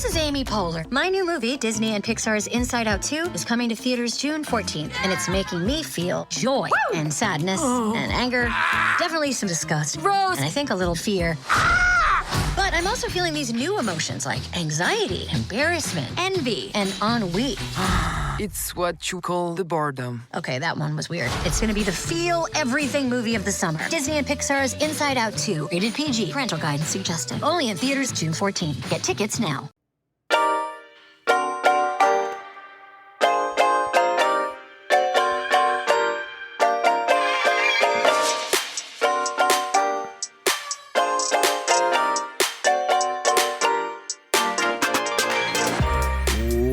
This is Amy Poehler. My new movie, Disney and Pixar's Inside Out 2, is coming to theaters June 14th, and it's making me feel joy and sadness and anger, definitely some disgust, and I think a little fear. But I'm also feeling these new emotions like anxiety, embarrassment, envy, and ennui. It's what you call the boredom. Okay, that one was weird. It's gonna be the feel everything movie of the summer. Disney and Pixar's Inside Out 2, rated PG, parental guidance suggested. Only in theaters June 14th. Get tickets now.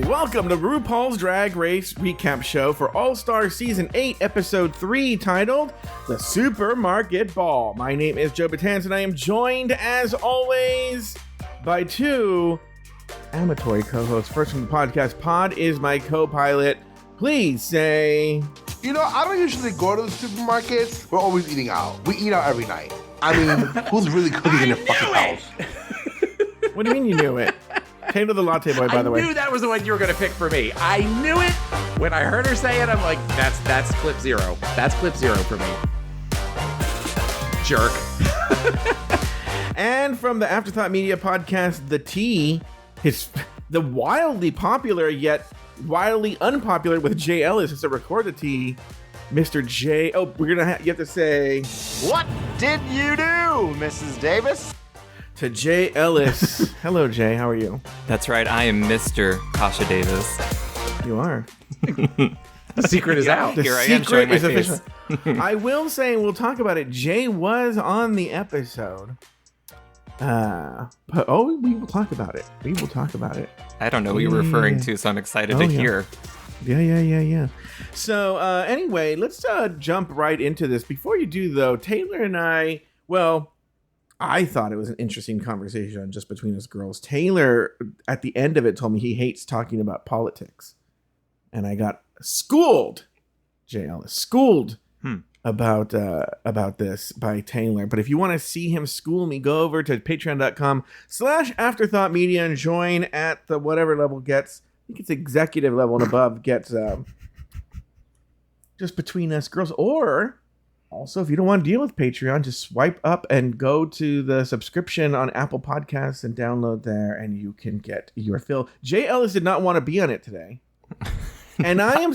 Welcome to RuPaul's Drag Race recap show for All-Star Season 8, Episode 3, titled The Supermarket Ball. My name is Joe Betance, and I am joined, as always, by two amatory co-hosts. First from the podcast, Pod is my co-pilot. Please say... You know, I don't usually go to the supermarkets. We're always eating out. We eat out every night. I mean, who's really cooking in their fucking house? What do you mean you knew it? Came to the Latte Boy, by the way. I knew that was the one you were going to pick for me. I knew it. When I heard her say it, I'm like, that's clip zero. That's clip zero for me. Jerk. And from the Afterthought Media podcast, The Tea, the wildly popular yet wildly unpopular with Jay Ellis as a Record the Tea, Mr. J. Oh, we're going to you have to say... What did you do, Mrs. Davis? To Jay Ellis. Hello, Jay. How are you? That's right. I am Mr. Kasha Davis. You are. The secret is out. The Here I am showing my face. I will say, and we'll talk about it, Jay was on the episode. We will talk about it. We will talk about it. I don't know what you're referring to, so I'm excited to hear. Yeah. So, anyway, let's jump right into this. Before you do, though, Taylor and I, I thought it was an interesting conversation just between us girls. Taylor, at the end of it, told me he hates talking about politics. And I got schooled, Jay Ellis, schooled about this by Taylor. But if you want to see him school me, go over to patreon.com/afterthoughtmedia and join at the whatever level gets. I think it's executive level and above gets just between us girls. Or... also, if you don't want to deal with Patreon, just swipe up and go to the subscription on Apple Podcasts and download there, and you can get your fill. Jay Ellis did not want to be on it today. And I am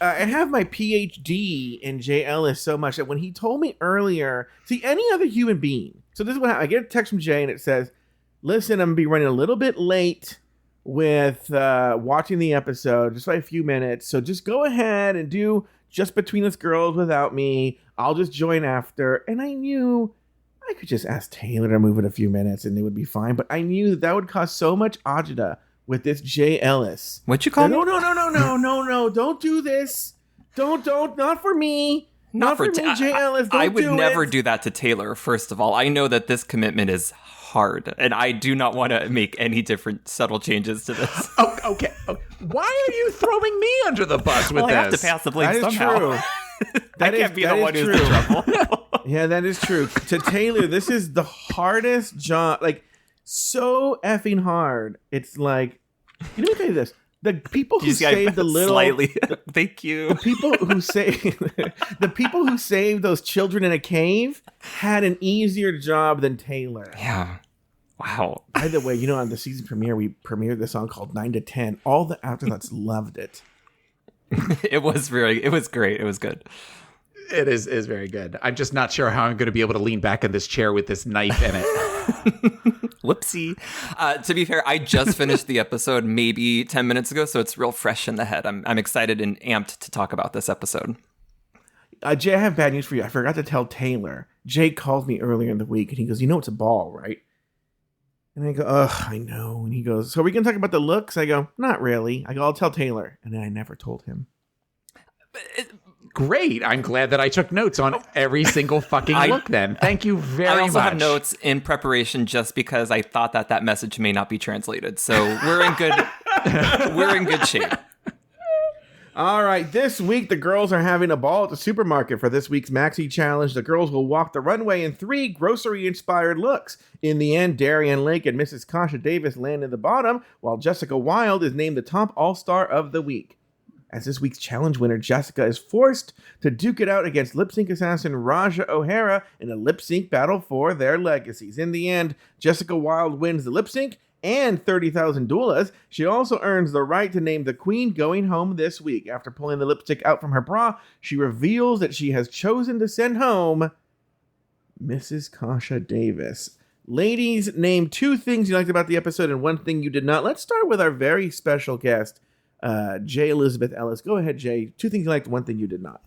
I have my PhD in Jay Ellis so much that when he told me earlier, see, any other human being. So this is what I get a text from Jay, and it says, listen, I'm going to be running a little bit late with watching the episode, just by a few minutes. So just go ahead and do Just Between Us Girls without me. I'll just join after. And I knew I could just ask Taylor to move it a few minutes and it would be fine. But I knew that would cause so much agita with this Jay Ellis. What'd you call me? No. Don't do this. Don't. Not for me. Not for me, Jay Ellis. Don't I would never it. do that to Taylor, first of all. I know that this commitment is hard, and I do not want to make any different subtle changes to this. Oh, okay. Why are you throwing me under the bus with I this? have to pass the blame That is somehow. true. I can't be the one who's in trouble. Yeah, that is true. To Taylor, this is the hardest job. Like, so effing hard. It's like, let me tell you this. The people who saved the little... Slightly. Thank you. The people who saved those children in a cave had an easier job than Taylor. Yeah. Wow. By the way, on the season premiere, we premiered this song called 9 to 10. All the afterthoughts loved it. It was great. It was good. It is very good. I'm just not sure how I'm going to be able to lean back in this chair with this knife in it. Whoopsie. To be fair, I just finished the episode maybe 10 minutes ago, so it's real fresh in the head. I'm excited and amped to talk about this episode. Jay, I have bad news for you. I forgot to tell Taylor. Jay called me earlier in the week, and he goes, it's a ball, right? And I go, I know. And he goes, so are we going to talk about the looks? I go, not really. I go, I'll tell Taylor. And then I never told him. Great. I'm glad that I took notes on every single fucking look then. Thank you very much. I also have notes in preparation just because I thought that message may not be translated. So we're in good shape. All right, this week the girls are having a ball at the supermarket for this week's Maxi Challenge. The girls will walk the runway in 3 grocery-inspired looks. In the end, Darian Lake and Mrs. Kasha Davis land in the bottom, while Jessica Wilde is named the top all-star of the week. As this week's challenge winner, Jessica is forced to duke it out against lip-sync assassin Raja O'Hara in a lip-sync battle for their legacies. In the end, Jessica Wilde wins the lip-sync and 30,000 doulas. She also earns the right to name the queen going home this week. After pulling the lipstick out from her bra, she reveals that she has chosen to send home Mrs. Kasha Davis. Ladies, name 2 things you liked about the episode and 1 thing you did not. Let's start with our very special guest, Jay Elizabeth Ellis. Go ahead, Jay. 2 things you liked, 1 thing you did not.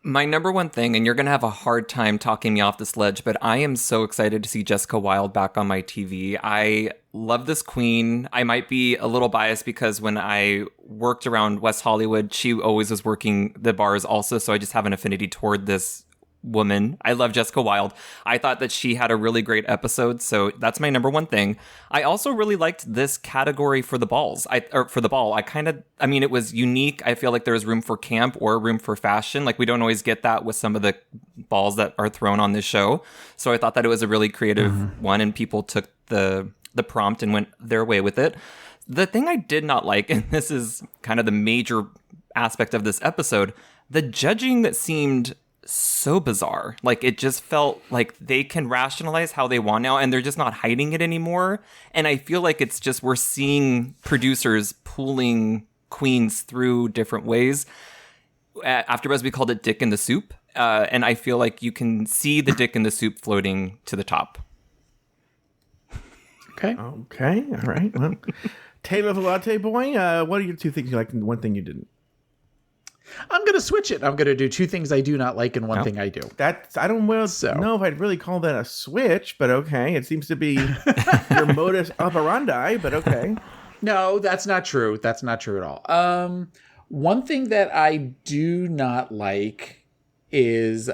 My number one thing, and you're going to have a hard time talking me off this ledge, but I am so excited to see Jessica Wilde back on my TV. I love this queen. I might be a little biased because when I worked around West Hollywood, she always was working the bars also, so I just have an affinity toward this woman. I love Jessica Wilde. I thought that she had a really great episode, so that's my number one thing. I also really liked this category for the balls. For the ball. I mean, it was unique. I feel like there was room for camp or room for fashion. Like, we don't always get that with some of the balls that are thrown on this show. So I thought that it was a really creative one, and people took the prompt and went their way with it. The thing I did not like, and this is kind of the major aspect of this episode, the judging that seemed so bizarre. Like, it just felt like they can rationalize how they want now, and they're just not hiding it anymore. And I feel like it's just, we're seeing producers pulling queens through different ways. Afterwards, we called it dick in the soup. And I feel like you can see the dick in the soup floating to the top. Okay. All right. Well, Taylor the Latte Boy, what are your 2 things you liked and 1 thing you didn't? I'm going to switch it. I'm going to do 2 things I do not like and 1 thing I do. I don't know if I'd really call that a switch, but okay. It seems to be your modus operandi, but okay. No, that's not true. That's not true at all. 1 thing that I do not like is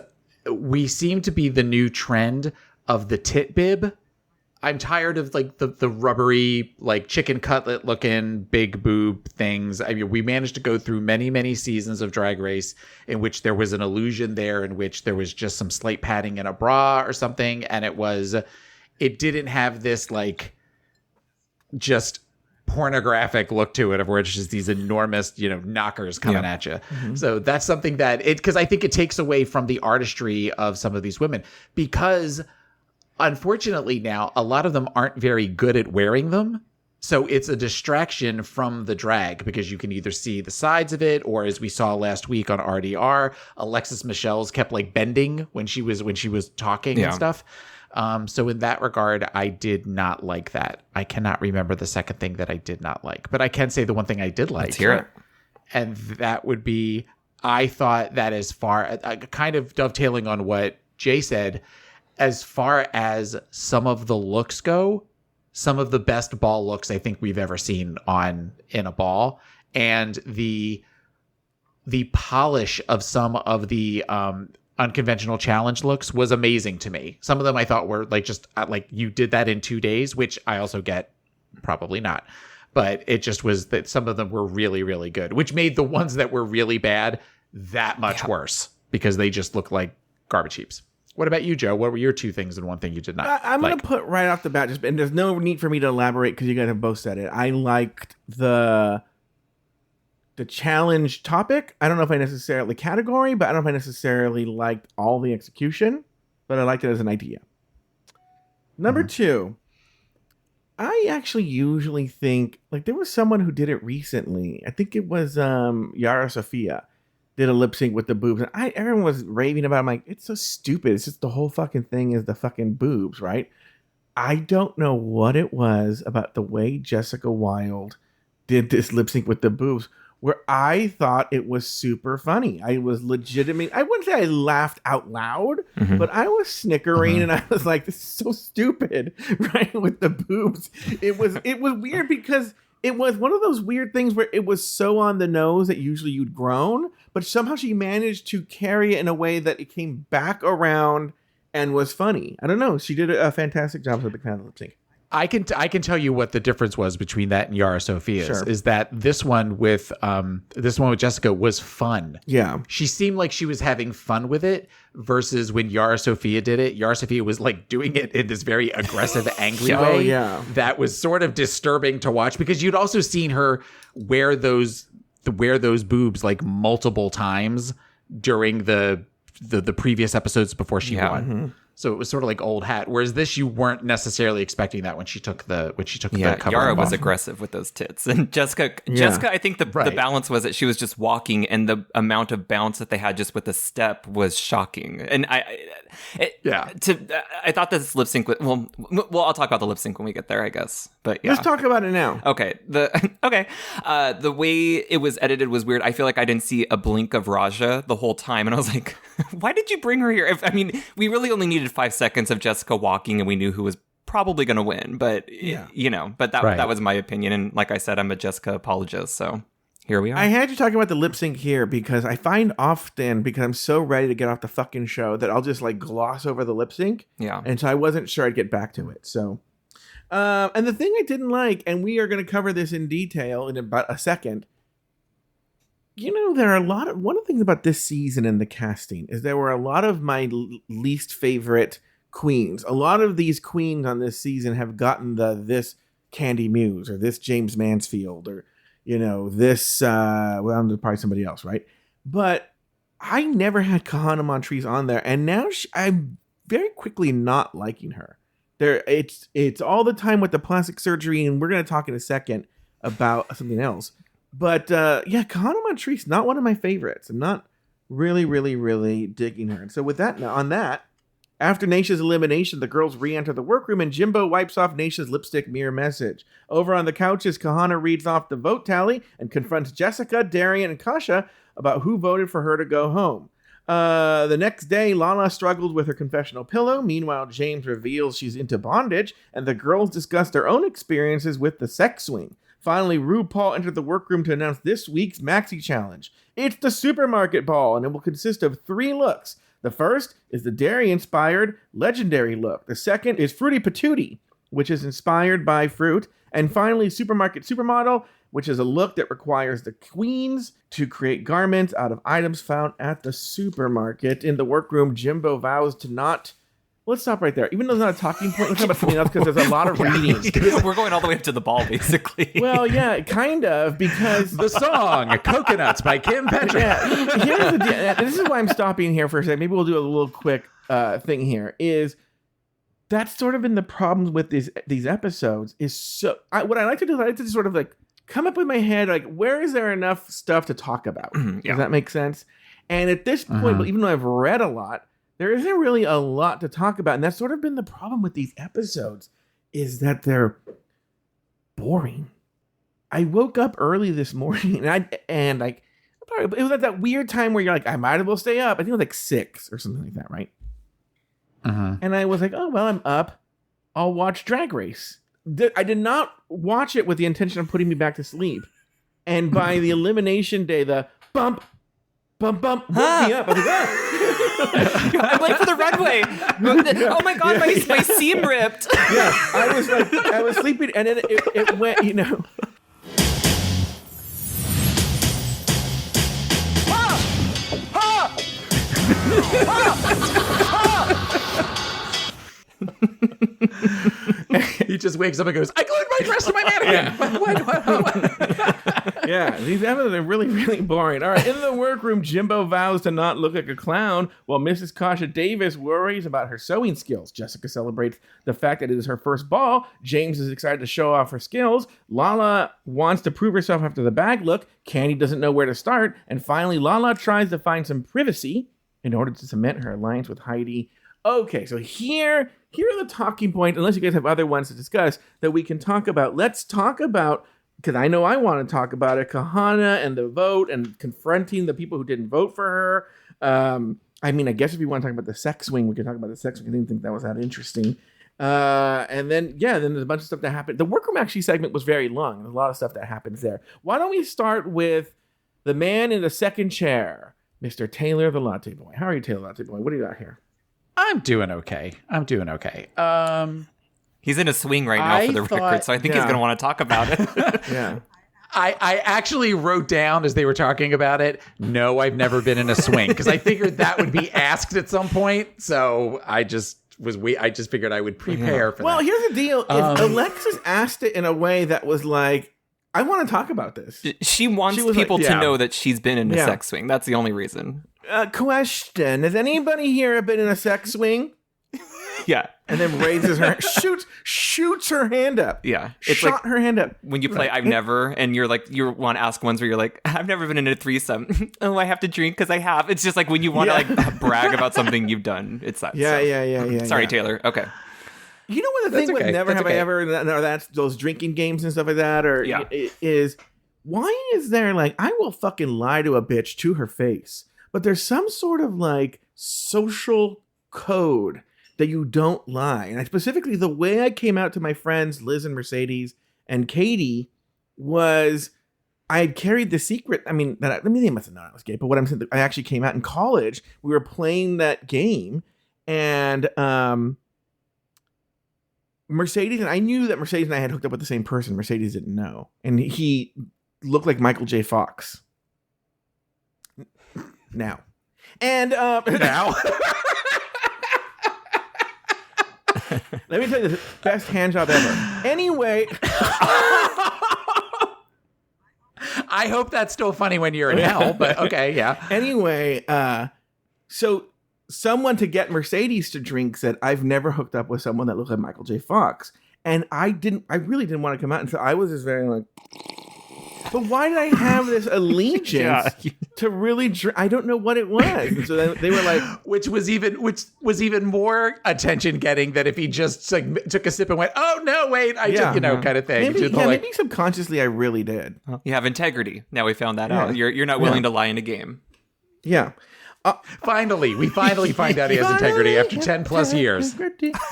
we seem to be the new trend of the tit bib. I'm tired of like the rubbery, like chicken cutlet looking big boob things. I mean, we managed to go through many, many seasons of Drag Race in which there was an illusion there, in which there was just some slight padding in a bra or something. And it didn't have this like just pornographic look to it, of where it's just these enormous, knockers coming at you. Mm-hmm. So that's something that because I think it takes away from the artistry of some of these women, because unfortunately now a lot of them aren't very good at wearing them. So it's a distraction from the drag, because you can either see the sides of it, or as we saw last week on RDR, Alexis Michelle's kept like bending when she was talking and stuff. So in that regard, I did not like that. I cannot remember the second thing that I did not like, but I can say the one thing I did like. Let's hear it. And that would be, I thought that as far, kind of dovetailing on what Jay said, as far as some of the looks go, some of the best ball looks I think we've ever seen in a ball, and the polish of some of the unconventional challenge looks was amazing to me. Some of them I thought were like just like, you did that in 2 days, which I also get, probably not, but it just was that some of them were really, really good, which made the ones that were really bad that much worse, because they just look like garbage heaps. What about you, Joe? What were your 2 things and 1 thing you did not I'm going to put right off the bat, and there's no need for me to elaborate because you guys have both said it. I liked the challenge topic. I don't know if I necessarily category, but I don't know if I necessarily liked all the execution, but I liked it as an idea. Number 2, I actually usually think, like, there was someone who did it recently. I think it was Yara Sofia. Did a lip sync with the boobs, and everyone was raving about it. I'm like, it's so stupid. It's just the whole fucking thing is the fucking boobs, right? I don't know what it was about the way Jessica Wilde did this lip sync with the boobs, where I thought it was super funny. I was legitimate. I wouldn't say I laughed out loud, but I was snickering, and I was like, this is so stupid, right? With the boobs. It was weird, because it was one of those weird things where it was so on the nose that usually you'd groan, but somehow she managed to carry it in a way that it came back around and was funny. I don't know. She did a fantastic job with the kind of lip sync. I can tell you what the difference was between that and Yara Sophia's. Sure. Is that this one with Jessica was fun. Yeah. She seemed like she was having fun with it versus when Yara Sophia did it. Yara Sophia was like doing it in this very aggressive, angry way. Oh, yeah. That was sort of disturbing to watch because you'd also seen her wear those boobs like multiple times during the previous episodes before she won. Mm-hmm. So it was sort of like old hat. Whereas this, you weren't necessarily expecting that when she took the Yeah, cover Yara was off. aggressive with those tits, and Jessica, I think the balance was that she was just walking, and the amount of bounce that they had just with the step was shocking. And I thought this lip sync. Well, I'll talk about the lip sync when we get there, I guess. But yeah, Let's talk about it now. Okay. The way it was edited was weird. I feel like I didn't see a blink of Raja the whole time, and I was like, why did you bring her here? We really only needed 5 seconds of Jessica walking, and we knew who was probably going to win. But that was my opinion. And like I said, I'm a Jessica apologist, so here we are. I had you talking about the lip sync here because I find often, because I'm so ready to get off the fucking show, that I'll just like gloss over the lip sync. Yeah. And so I wasn't sure I'd get back to it. So, and the thing I didn't like, and we are going to cover this in detail in about a second. There are one of the things about this season and the casting is there were a lot of my least favorite queens. A lot of these queens on this season have gotten this Candy Muse or this James Mansfield or, this, I'm probably somebody else, right? But I never had Kahana Montrese on there. And now I'm very quickly not liking her. It's all the time with the plastic surgery. And we're going to talk in a second about something else. But Kahana Montrese, not one of my favorites. I'm not really, really, really digging her. And so with that, now on that, after Naisha's elimination, the girls re-enter the workroom and Jimbo wipes off Naisha's lipstick mirror message. Over on the couches, Kahana reads off the vote tally and confronts Jessica, Darian, and Kasha about who voted for her to go home. The next day, Lala struggled with her confessional pillow. Meanwhile, James reveals she's into bondage, and the girls discuss their own experiences with the sex swing. Finally, RuPaul entered the workroom to announce this week's Maxi Challenge. It's the supermarket ball, and it will consist of 3 looks. The first is the dairy-inspired legendary look. The second is Fruity Patootie, which is inspired by fruit. And finally, Supermarket Supermodel, which is a look that requires the queens to create garments out of items found at the supermarket. In the workroom, Jimbo vows to not... Let's stop right there. Even though it's not a talking point, let's talk about something else because there's a lot of reading. We're going all the way up to the ball, basically. Well, yeah, kind of, because... The song, Coconuts by Kim Petras. Yeah, here's the deal. This is why I'm stopping here for a second. Maybe we'll do a little quick thing here. Is that's sort of been the problem with these episodes. What I like to do is I like to sort of like come up with my head, like, where is there enough stuff to talk about? Does that make sense? And at this point, even though I've read a lot, there isn't really a lot to talk about. And that's sort of been the problem with these episodes, is that they're boring. I woke up early this morning and it was at that weird time where you're like, I might as well stay up. I think it was like 6 or something like that, right? And I was like, oh, well, I'm up. I'll watch Drag Race. I did not watch it with the intention of putting me back to sleep. And by the elimination day, the bump, woke me up. I was like, I'm late for the runway. Oh my god, my seam ripped. Yeah, I was sleeping, and then it went, He just wakes up and goes, I glued my dress to my mannequin. What? Yeah, these episodes are really, really boring. All right, in the workroom, Jimbo vows to not look like a clown, while Mrs. Kasha Davis worries about her sewing skills. Jessica celebrates the fact that it is her first ball. James is excited to show off her skills. Lala wants to prove herself after the bag look. Candy doesn't know where to start. And finally, Lala tries to find some privacy in order to cement her alliance with Heidi. Okay, so here are the talking points, unless you guys have other ones to discuss, that we can talk about. Let's talk about, because I know I want to talk about it, Kahana and the vote and confronting the people who didn't vote for her. I guess if you want to talk about the sex swing, we can talk about the sex swing. I didn't think that was that interesting. And then there's a bunch of stuff that happened. The workroom actually segment was very long. There's a lot of stuff that happens there. Why don't we start with the man in the second chair, Mr. Taylor the Latte Boy. How are you, Taylor Latte Boy? What do you got here? I'm doing okay. He's in a swing right now for the record, so I think he's going to want to talk about it. Yeah. I actually wrote down as they were talking about it, no, I've never been in a swing, because I figured that would be asked at some point. So I just figured I would prepare for that. Well, here's the deal. If Alexis asked it in a way that was like, I want to talk about this. She wants people to know that she's been in a sex swing. That's the only reason. Question. Has anybody here been in a sex swing? Yeah. And then raises her, shoots her hand up. Yeah. It's Shot like her hand up. when you play I've Never, and you're like, you want to ask ones where you're like, I've never been in a threesome. Oh, I have to drink because I have. It's just like when you want to like brag about something you've done. It's that. Yeah. Sorry, Taylor. Okay. You know what the thing with Never Have I Ever, or that's those drinking games and stuff like that, or is why is there like, I will fucking lie to a bitch to her face, but there's some sort of like social code that you don't lie. And specifically the way I came out to my friends, Liz and Mercedes and Katie, was I had carried the secret. I mean, they must have known I was gay, but what I'm saying, I actually came out in college. We were playing that game, and Mercedes, and I knew that Mercedes and I had hooked up with the same person. Mercedes didn't know. And he looked like Michael J. Fox. Now. And now. Let me tell you the best hand job ever. Anyway. I hope that's still funny when you're in hell, but okay, yeah. Anyway, so someone to get Mercedes to drink said, I've never hooked up with someone that looked like Michael J. Fox. And I really didn't want to come out. And so I was just very like, but why did I have this allegiance to really drink? I don't know what it was. And so then they were like, which was even more attention getting than if he just like took a sip and went, oh no, wait, I just, kind of thing. Maybe subconsciously I really did. You have integrity. Now we found that out. You're not willing to lie in a game. Yeah. We finally find out he has integrity after 10 plus years.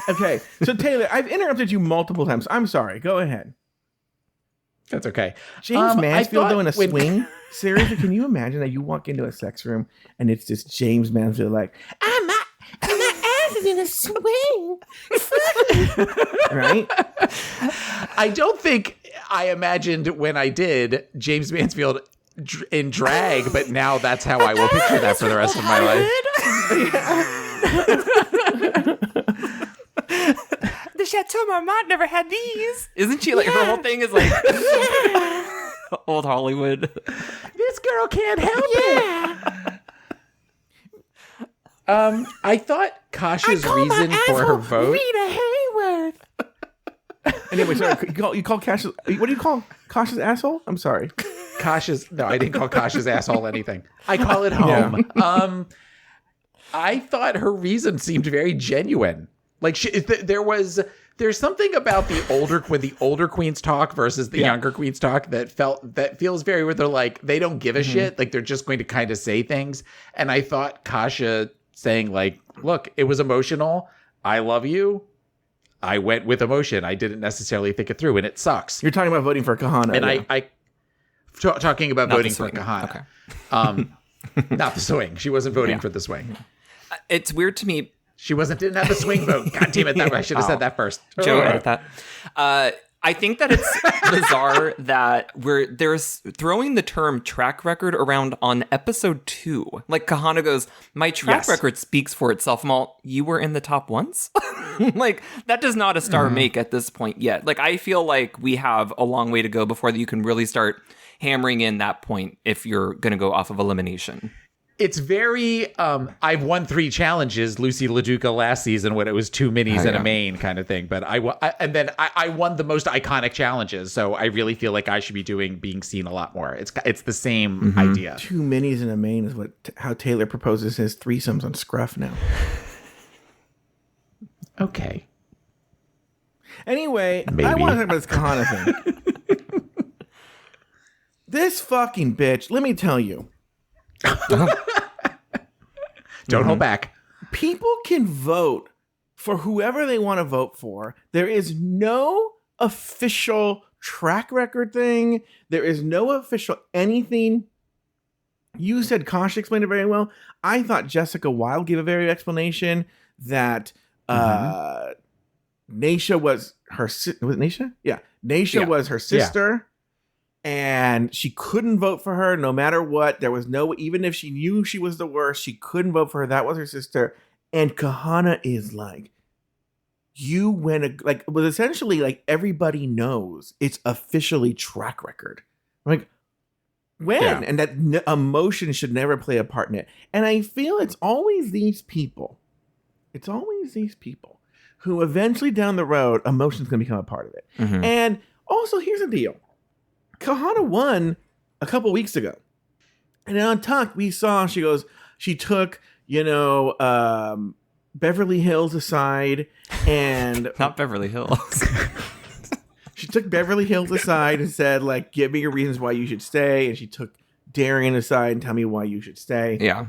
Okay. So Taylor, I've interrupted you multiple times. I'm sorry. Go ahead. That's okay. James Mansfield though in a swing? Seriously, can you imagine that you walk into a sex room and it's just James Mansfield like, my ass is in a swing. Right? I don't think I imagined when I did James Mansfield in drag, but now that's how I will picture that for the rest of my life. The Chateau Marmont never had these. Isn't she like her whole thing is like old Hollywood? This girl can't help it. I thought Kasha's reason for her vote. Rita Hayworth. Anyway, sorry. You call Kasha's. What do you call Kasha's asshole? I'm sorry. No, I didn't call Kasha's asshole anything. I call it home. Yeah. I thought her reason seemed very genuine. Like there's something about when the older queens talk versus the younger queens talk that feels very where they're like, they don't give a shit. Like they're just going to kind of say things. And I thought Kasha saying like, look, it was emotional. I love you. I went with emotion. I didn't necessarily think it through, and it sucks. You're talking about voting for Kahana. And I talking about voting for Kahana. Okay. Not the swing. She wasn't voting for the swing. It's weird to me. She didn't have the swing vote. God damn it! I should have said that first. Joe, edit that. I think that it's bizarre that there's throwing the term track record around on episode 2. Like Kahana goes, my track record speaks for itself. Mal, you were in the top once? Like that does not a star make at this point yet. Like I feel like we have a long way to go before you can really start hammering in that point if you're going to go off of elimination. It's very, I've won 3 challenges, Lucy LaDuca last season when it was 2 minis and a main kind of thing. But I won the most iconic challenges. So I really feel like I should be being seen a lot more. It's the same idea. 2 minis and a main is how Taylor proposes his threesomes on Scruff now. Okay. Anyway, I want to talk about this Kahana thing. This fucking bitch, let me tell you. Don't hold back. People can vote for whoever they want to vote for. There is no official track record thing. There is no official anything. You said Kasha explained it very well. I thought Jessica Wilde gave a very explanation that Naisha was her was it Naisha? Yeah. Naisha was her sister. And she couldn't vote for her no matter what. There was no, even if she knew she was the worst, she couldn't vote for her. That was her sister. And Kahana is like, you went, like, was essentially like everybody knows it's officially track record. Like, when? Yeah. And that emotion should never play a part in it. And I feel it's always these people who eventually down the road, emotion's going to become a part of it. Mm-hmm. And also, here's the deal. Kahana won a couple weeks ago. And on Talk, we saw she took, Beverly Hills aside and... Not Beverly Hills. She took Beverly Hills aside and said, like, give me your reasons why you should stay. And she took Darian aside and tell me why you should stay. Yeah.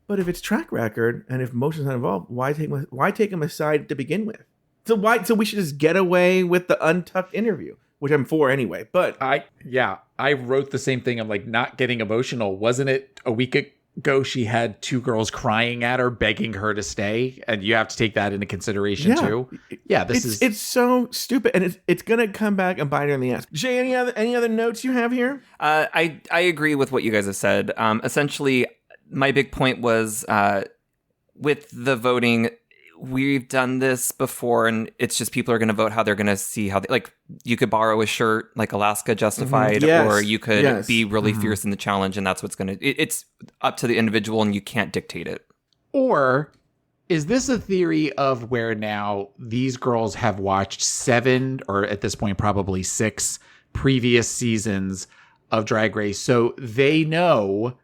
But if it's track record and if emotion's not involved, why take him aside to begin with? So we should just get away with the untucked interview. Which I'm for anyway, but I wrote the same thing. I'm like, not getting emotional. Wasn't it a week ago she had two girls crying at her, begging her to stay? And you have to take that into consideration too. Yeah, it's so stupid, and it's gonna come back and bite her in the ass. Jay, any other notes you have here? I agree with what you guys have said. Essentially, my big point was with the voting. We've done this before, and it's just people are going to vote how they're going to see how like you could borrow a shirt like Alaska Justified, or you could be really fierce in the challenge, and that's what's going to. It's up to the individual, and you can't dictate it. Or is this a theory of where now these girls have watched 7, or at this point probably 6 previous seasons of Drag Race, so they know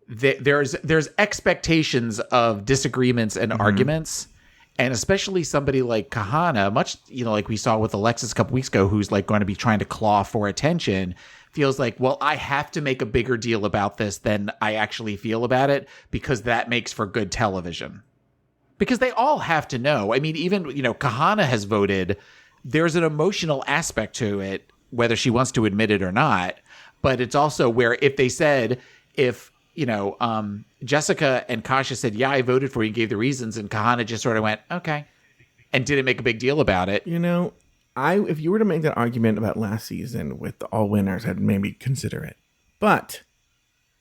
that there's expectations of disagreements and arguments. And especially somebody like Kahana, much, like we saw with Alexis a couple weeks ago, who's like going to be trying to claw for attention, feels like, well, I have to make a bigger deal about this than I actually feel about it because that makes for good television. Because they all have to know. I mean, even, Kahana has voted. There's an emotional aspect to it, whether she wants to admit it or not. But it's also where if Jessica and Kasha said, yeah, I voted for you and gave the reasons. And Kahana just sort of went, okay. And didn't make a big deal about it. If you were to make that argument about last season with the all winners, I'd maybe consider it. But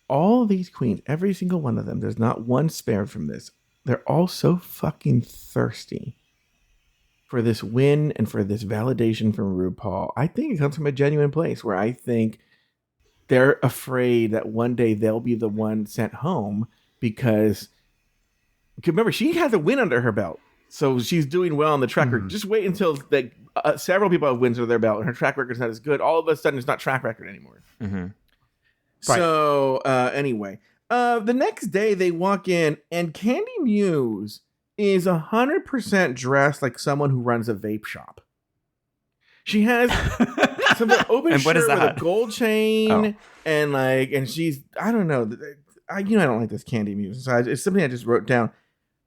all of these queens, every single one of them, there's not one spared from this. They're all so fucking thirsty for this win and for this validation from RuPaul. I think it comes from a genuine place where I think they're afraid that one day they'll be the one sent home because remember, she has a win under her belt. So she's doing well on the track record. Just wait until several people have wins under their belt and her track record's not as good. All of a sudden, it's not track record anymore. Mm-hmm. So anyway, the next day they walk in and Candy Muse is 100% dressed like someone who runs a vape shop. She has some open shirt with a gold chain and she's, I don't know. I don't like this Candy Muse. So it's something I just wrote down.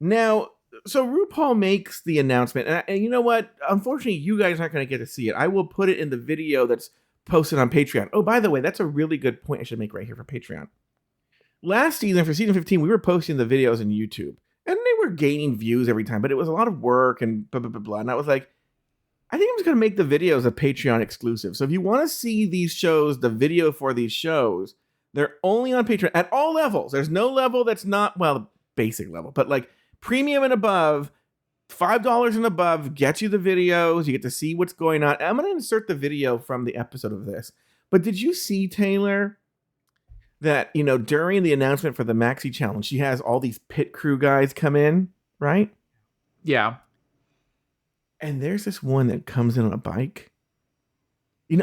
Now, so RuPaul makes the announcement and you know what? Unfortunately, you guys aren't going to get to see it. I will put it in the video that's posted on Patreon. Oh, by the way, that's a really good point I should make right here for Patreon. Last season, for season 15, we were posting the videos on YouTube and they were gaining views every time, but it was a lot of work and blah, blah, blah, blah. And I was like, I think I'm just going to make the videos a Patreon exclusive. So if you want to see these shows, the video for these shows, they're only on Patreon at all levels. There's no level that's not, the basic level, but like premium and above, $5 and above gets you the videos. You get to see what's going on. I'm going to insert the video from the episode of this. But did you see, Taylor, that, during the announcement for the Maxi Challenge, she has all these pit crew guys come in, right? Yeah. And there's this one that comes in on a bike.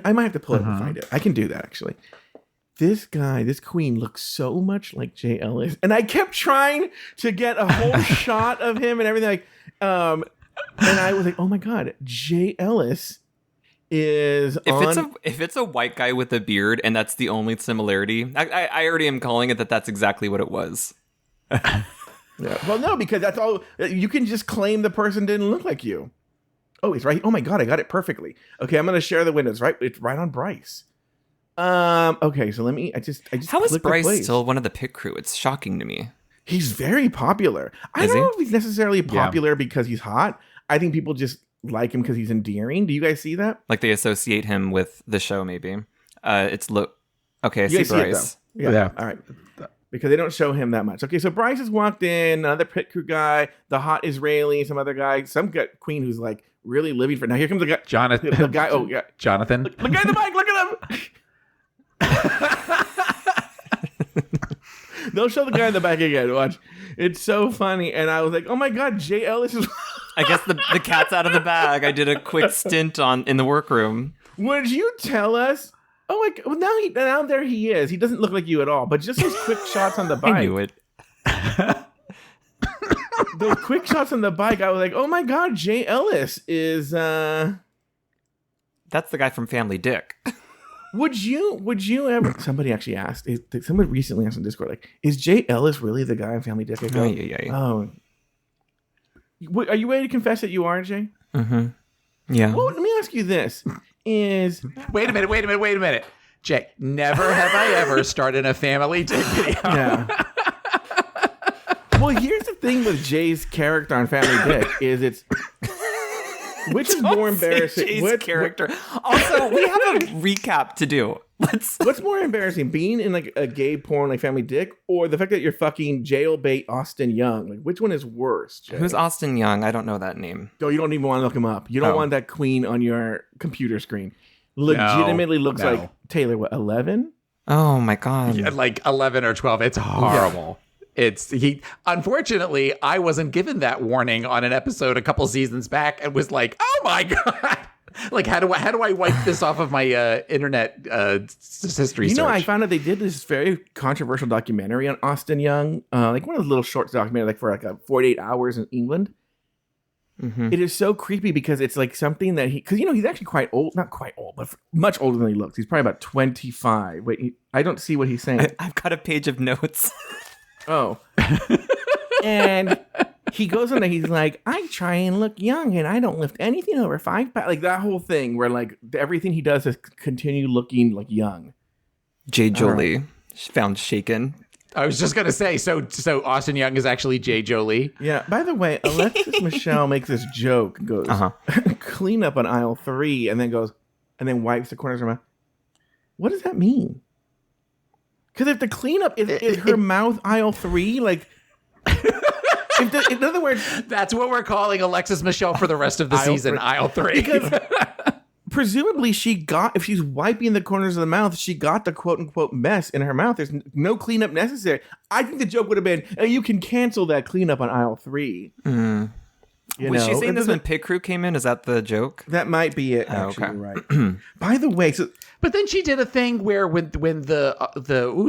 I might have to pull it up and find it. I can do that, actually. This queen looks so much like Jay Ellis. And I kept trying to get a whole shot of him and everything. And I was like, oh my God, Jay Ellis is if it's a white guy with a beard and that's the only similarity, I already am calling it that's exactly what it was. Yeah. Well, no, because that's all. You can just claim the person didn't look like you. Oh, he's right. Oh my God, I got it perfectly. Okay, I'm gonna share the windows. Right, it's right on Bryce. Okay, so let me. I just. How is Bryce still one of the pit crew? It's shocking to me. He's very popular. I don't know if he's necessarily popular because he's hot. I think people just like him because he's endearing. Do you guys see that? Like they associate him with the show, maybe. It's okay, I You see guys see it, Bryce. though? Yeah. All right. Because they don't show him that much. Okay, so Bryce has walked in, another pit crew guy, the hot Israeli, some other guy, some queen who's like really living for. Now here comes the guy. Jonathan. The guy. Oh yeah, Jonathan. Look at the mic. Look at him. They'll show the guy in the back again. Watch. It's so funny. And I was like, oh my God, Jay Ellis is. I guess the cat's out of the bag. I did a quick stint in the workroom. Would you tell us? Oh my God. Well, now there he is. He doesn't look like you at all, but just those quick shots on the bike. I knew it. Those quick shots on the bike, I was like, oh my God, Jay Ellis is. That's the guy from Family Dick. Would you ever? Somebody actually asked. Somebody recently asked on Discord, like, is Jay Ellis really the guy in Family Dick? Oh. Are you ready to confess that you are, Jay? Mm-hmm. Yeah. Well, let me ask you this: Wait a minute. Jay, never have I ever started a Family Dick video. Yeah. Well, here's the thing with Jay's character on Family Dick is which is more embarrassing? Jay's character. Also, we have a recap to do. What's more embarrassing, being in like a gay porn like Family Dick, or the fact that you're fucking jailbait Austin Young? Like, which one is worse? Jay? Who's Austin Young? I don't know that name. Oh, you don't even want to look him up. You don't want that queen on your computer screen. Legitimately looks like Taylor. What, 11? Oh my God. Yeah, like 11 or 12. It's horrible. Unfortunately, I wasn't given that warning on an episode a couple seasons back and was like, oh my God. Like, how do I wipe this off of my internet history search? I found out they did this very controversial documentary on Austin Young, like one of those little short documentaries, like for like 48 hours in England. Mm-hmm. It is so creepy because it's like something that because he's actually quite old, not quite old, but much older than he looks. He's probably about 25. Wait, I don't see what he's saying. I've got a page of notes. Oh. And he goes on there, he's like, I try and look young and I don't lift anything over 5 pounds. Like that whole thing where like everything he does is continue looking like young. Jay Jolie found shaken. I was just going to say, so Austin Young is actually Jay Jolie. Yeah. By the way, Alexis Michelle makes this joke, goes, clean up on aisle 3, and then wipes the corners of her mouth. What does that mean? Because if the cleanup is her mouth aisle 3, like, in other words, that's what we're calling Alexis Michelle for the rest of the season, aisle 3. Because presumably if she's wiping the corners of the mouth, she got the quote unquote mess in her mouth. There's no cleanup necessary. I think the joke would have been, you can cancel that cleanup on aisle 3. Mm. Was she saying this when Pit Crew came in? Is that the joke? That might be it. Actually, okay. Right. By the way, but then she did a thing where when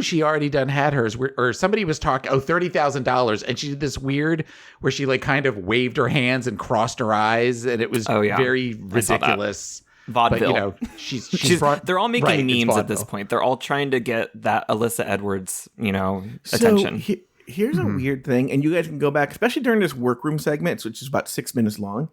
she already done had hers, or somebody was talking $30,000, and she did this weird where she like kind of waved her hands and crossed her eyes, and it was very ridiculous. Vaudeville. But they're all making memes at this point. They're all trying to get that Alyssa Edwards, attention. Here's a weird thing, and you guys can go back, especially during this workroom segment, which is about 6 minutes long.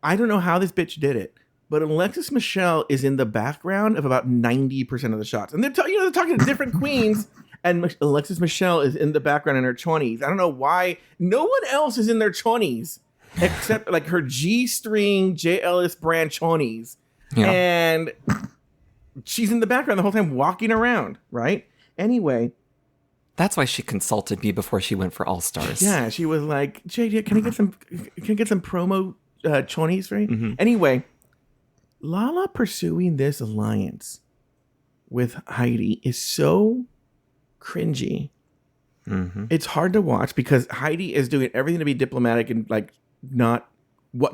I don't know how this bitch did it, but Alexis Michelle is in the background of about 90% of the shots. And they're talking to different queens, and Alexis Michelle is in the background in her 20s. I don't know why no one else is in their 20s except like her G-string Jay Ellis brand 20s. Yeah. And she's in the background the whole time walking around, right? Anyway, that's why she consulted me before she went for All Stars. Yeah, she was like, Jay, can I get some promo chonies for you? Mm-hmm. Anyway, Lala pursuing this alliance with Heidi is so cringy. Mm-hmm. It's hard to watch because Heidi is doing everything to be diplomatic and like not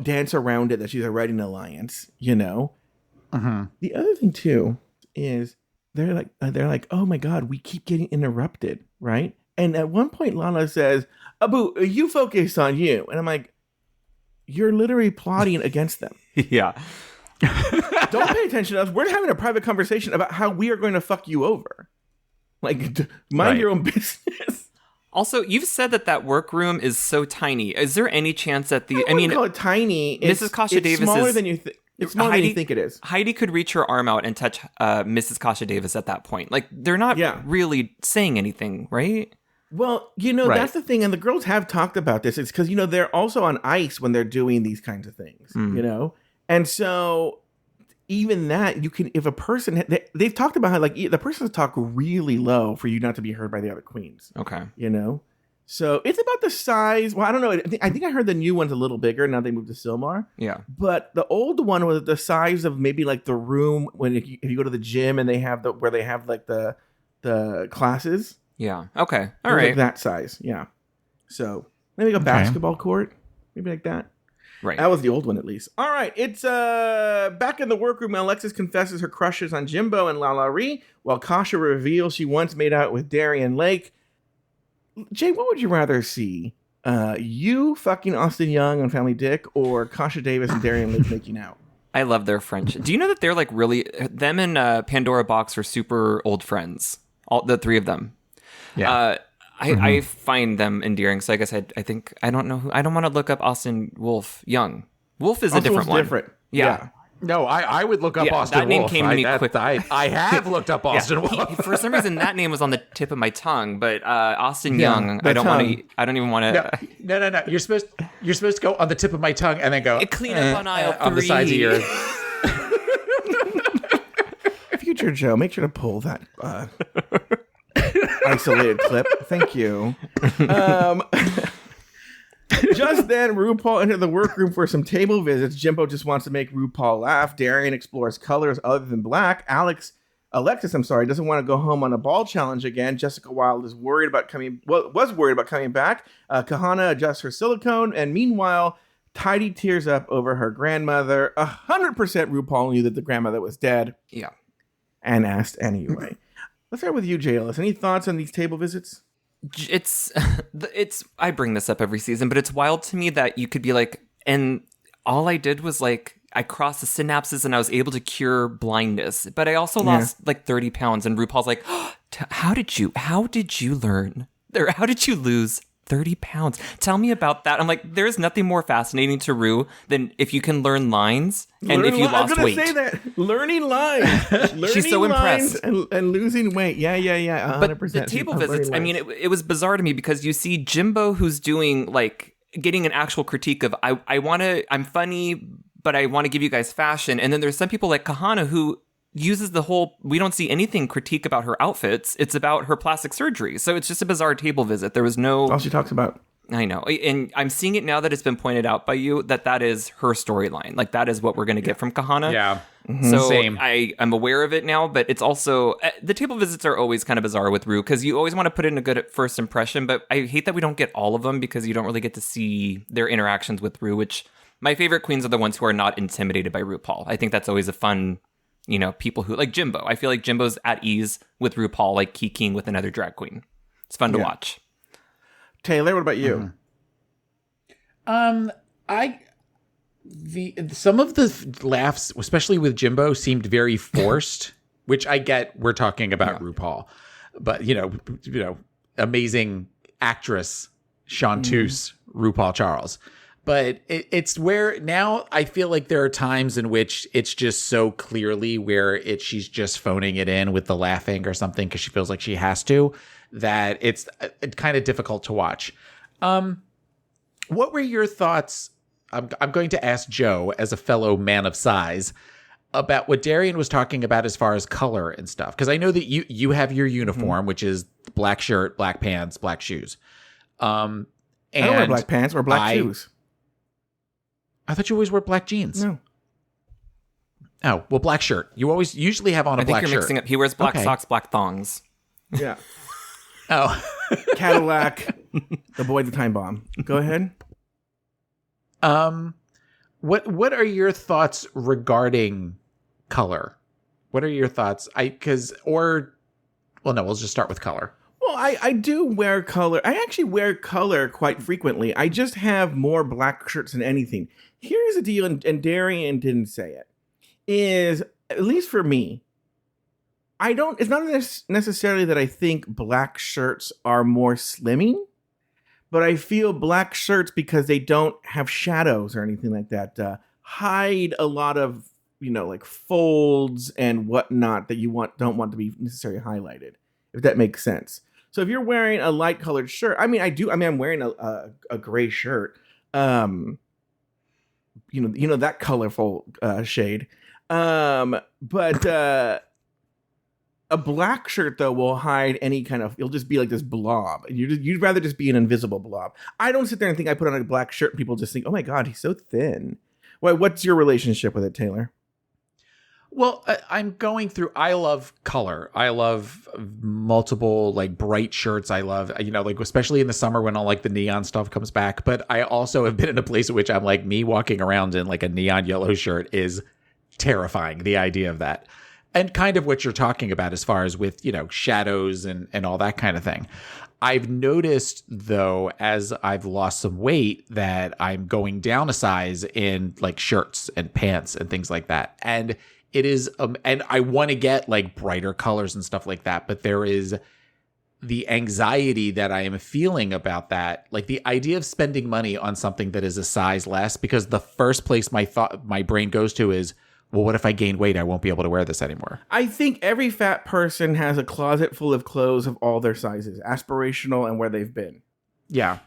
dance around it that she's already an alliance, Uh-huh. The other thing too is they're like, oh my God, we keep getting interrupted, right? And at one point, Lana says, Abu, you focus on you. And I'm like, you're literally plotting against them. Yeah. Don't pay attention to us. We're having a private conversation about how we are going to fuck you over. Like, mind your own business. Also, you've said that workroom is so tiny. Is there any chance that I wouldn't call it tiny. Mrs. Kasha Davis smaller than you think. It's smaller than you think it is. Heidi could reach her arm out and touch Mrs. Kasha Davis at that point. Like, they're not really saying anything, right? Well, Right. that's the thing, and the girls have talked about this. It's because, they're also on ice when they're doing these kinds of things, And so even that, you can, if a person, they've talked about how, like, the person's talk really low for you not to be heard by the other queens. Okay. So it's about the size. Well, I don't know. I think I heard the new one's a little bigger. Now they moved to Silmar. Yeah. But the old one was the size of maybe like the room when if you go to the gym and they have where they have like the classes. Yeah. Okay. All It was right. like that size. Yeah. So maybe a basketball court, maybe like that. Right. That was the old one, at least. All right, it's back in the workroom. Alexis confesses her crushes on Jimbo and La Ri, while Kasha reveals she once made out with Darian Lake. Jay, what would you rather see? You fucking Austin Young on Family Dick, or Kasha Davis and Darian Lake making out? I love their friendship. Do you know that they're like really, them and Pandora Box are super old friends, all the three of them. Yeah. I find them endearing. So I guess I think I don't want to look up Austin Wolf Young. Wolf is a different one. Different. Yeah. No, I would look up Yeah, Austin that name Wolf. came to me quick. I have looked up Austin Wolf. For some reason, that name was on the tip of my tongue. But Austin Yeah, Young, the I don't want to. tongue. I don't even want to. No. You're supposed to go on the tip of my tongue and then go Clean up on aisle on the sides of 3. your. Future Joe, make sure to pull that isolated clip. Thank you. Just then, RuPaul entered the workroom for some table visits. Jimbo just wants to make RuPaul laugh. Darian explores colors other than black. Alexis, doesn't want to go home on a ball challenge again. Jessica Wilde is worried about was worried about coming back. Kahana adjusts her silicone, and meanwhile, Tidy tears up over her grandmother. 100% RuPaul knew that the grandmother was dead. Yeah. And asked anyway. Let's start with you, Jay Ellis. Any thoughts on these table visits? It's I bring this up every season, but it's wild to me that you could be like, and all I did was like, I crossed the synapses and I was able to cure blindness, but I also lost like 30 pounds. And RuPaul's like, how did you learn, or how did you lose 30 pounds? Tell me about that. I'm like, there's nothing more fascinating to Ru than if you can learn lines and if you lost weight. I was going to say that. Learning lines. She's so impressed. And losing weight. Yeah. 100%. But the table visits, I mean, it was bizarre to me because you see Jimbo who's doing like getting an actual critique of, I'm funny, but I want to give you guys fashion. And then there's some people like Kahana who uses the whole, we don't see anything critique about her outfits. It's about her plastic surgery. So it's just a bizarre table visit. There was no... All she talks about. I know. And I'm seeing it now that it's been pointed out by you that is her storyline. Like that is what we're going to get from Kahana. Yeah. So Same. I'm aware of it now, but it's also... the table visits are always kind of bizarre with Ru because you always want to put in a good first impression, but I hate that we don't get all of them because you don't really get to see their interactions with Ru, which my favorite queens are the ones who are not intimidated by RuPaul. I think that's always a fun... people who like Jimbo. I feel like Jimbo's at ease with RuPaul, like kikiing with another drag queen. It's fun to watch. Taylor, what about you? Some of the laughs, especially with Jimbo, seemed very forced, which I get. We're talking about RuPaul, but amazing actress Chanteuse RuPaul Charles. But it's where now I feel like there are times in which it's just so clearly where she's just phoning it in with the laughing or something because she feels like she has to, that it's kind of difficult to watch. What were your thoughts? I'm going to ask Joe, as a fellow man of size, about what Darian was talking about as far as color and stuff. Because I know that you have your uniform, which is black shirt, black pants, black shoes. And I don't wear black pants or black shoes. I thought you always wear black jeans. No. Oh, well, black shirt. You usually have on a black shirt. I think you're mixing up. He wears black socks, black thongs. Yeah. Oh. Cadillac, the boy, the time bomb. Go ahead. What are your thoughts regarding color? What are your thoughts? We'll just start with color. Well, I do wear color. I actually wear color quite frequently. I just have more black shirts than anything. Here's the deal, and Darian didn't say it, is, at least for me, it's not necessarily that I think black shirts are more slimming, but I feel black shirts, because they don't have shadows or anything like that, hide a lot of, like folds and whatnot that you don't want to be necessarily highlighted, if that makes sense. So if you're wearing a light colored shirt, I'm wearing a gray shirt. You know that colorful shade. But a black shirt though will hide any kind of. It'll just be like this blob. You'd rather just be an invisible blob. I don't sit there and think I put on a black shirt and people just think, oh my god, he's so thin. What's your relationship with it, Taylor? Well, I'm going through. I love color. I love multiple like bright shirts. I love, like especially in the summer when all like the neon stuff comes back. But I also have been in a place in which I'm like, me walking around in like a neon yellow shirt is terrifying. The idea of that, and kind of what you're talking about as far as with shadows and all that kind of thing. I've noticed though, as I've lost some weight, that I'm going down a size in like shirts and pants and things like that, and it is, and I want to get like brighter colors and stuff like that, but there is the anxiety that I am feeling about that, like the idea of spending money on something that is a size less, because the first place my brain goes to is, well, what if I gain weight? I won't be able to wear this anymore. I think every fat person has a closet full of clothes of all their sizes, aspirational and where they've been. Yeah.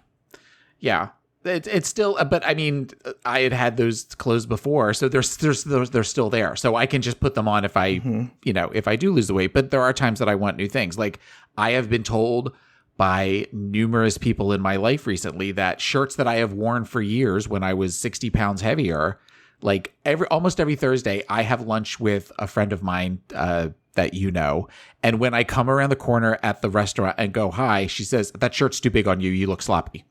It's still, but I mean, I had those clothes before, so they're still there. So I can just put them on if I, if I do lose the weight. But there are times that I want new things. Like I have been told by numerous people in my life recently that shirts that I have worn for years when I was 60 pounds heavier, like almost every Thursday, I have lunch with a friend of mine that and when I come around the corner at the restaurant and go hi, she says, "That shirt's too big on you. You look sloppy."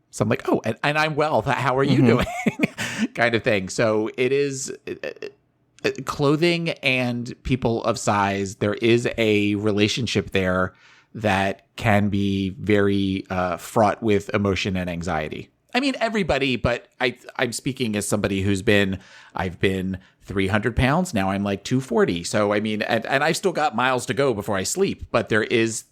So I'm like, oh, and I'm well. How are you doing? Kind of thing. So it is clothing and people of size. There is a relationship there that can be very fraught with emotion and anxiety. I mean, everybody, but I'm speaking as somebody I've been 300 pounds. Now I'm like 240. So, I mean, and I've still got miles to go before I sleep. But there is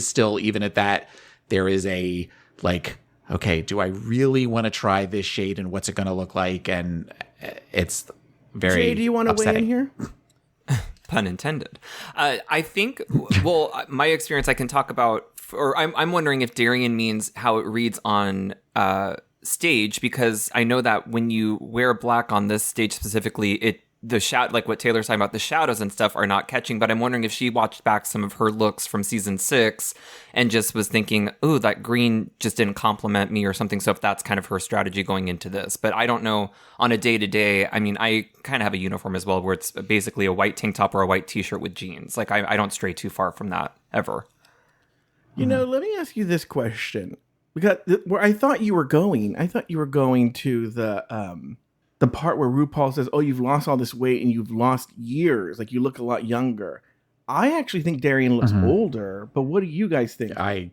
still, even at that, there is a like, okay, do I really want to try this shade and what's it going to look like? And it's very Jay, do you want to weigh in here? Pun intended. I think, well, my experience I can talk about, or I'm wondering if Darian means how it reads on stage, because I know that when you wear black on this stage specifically, like what Taylor's talking about, the shadows and stuff are not catching. But I'm wondering if she watched back some of her looks from season 6 and just was thinking, "Ooh, that green just didn't compliment me," or something. So if that's kind of her strategy going into this, but I don't know on a day to day. I mean, I kind of have a uniform as well, where it's basically a white tank top or a white t-shirt with jeans. Like I don't stray too far from that ever. Let me ask you this question, because where I thought you were going to the part where RuPaul says, "Oh, you've lost all this weight and you've lost years. Like you look a lot younger." I actually think Darian looks older, but what do you guys think? The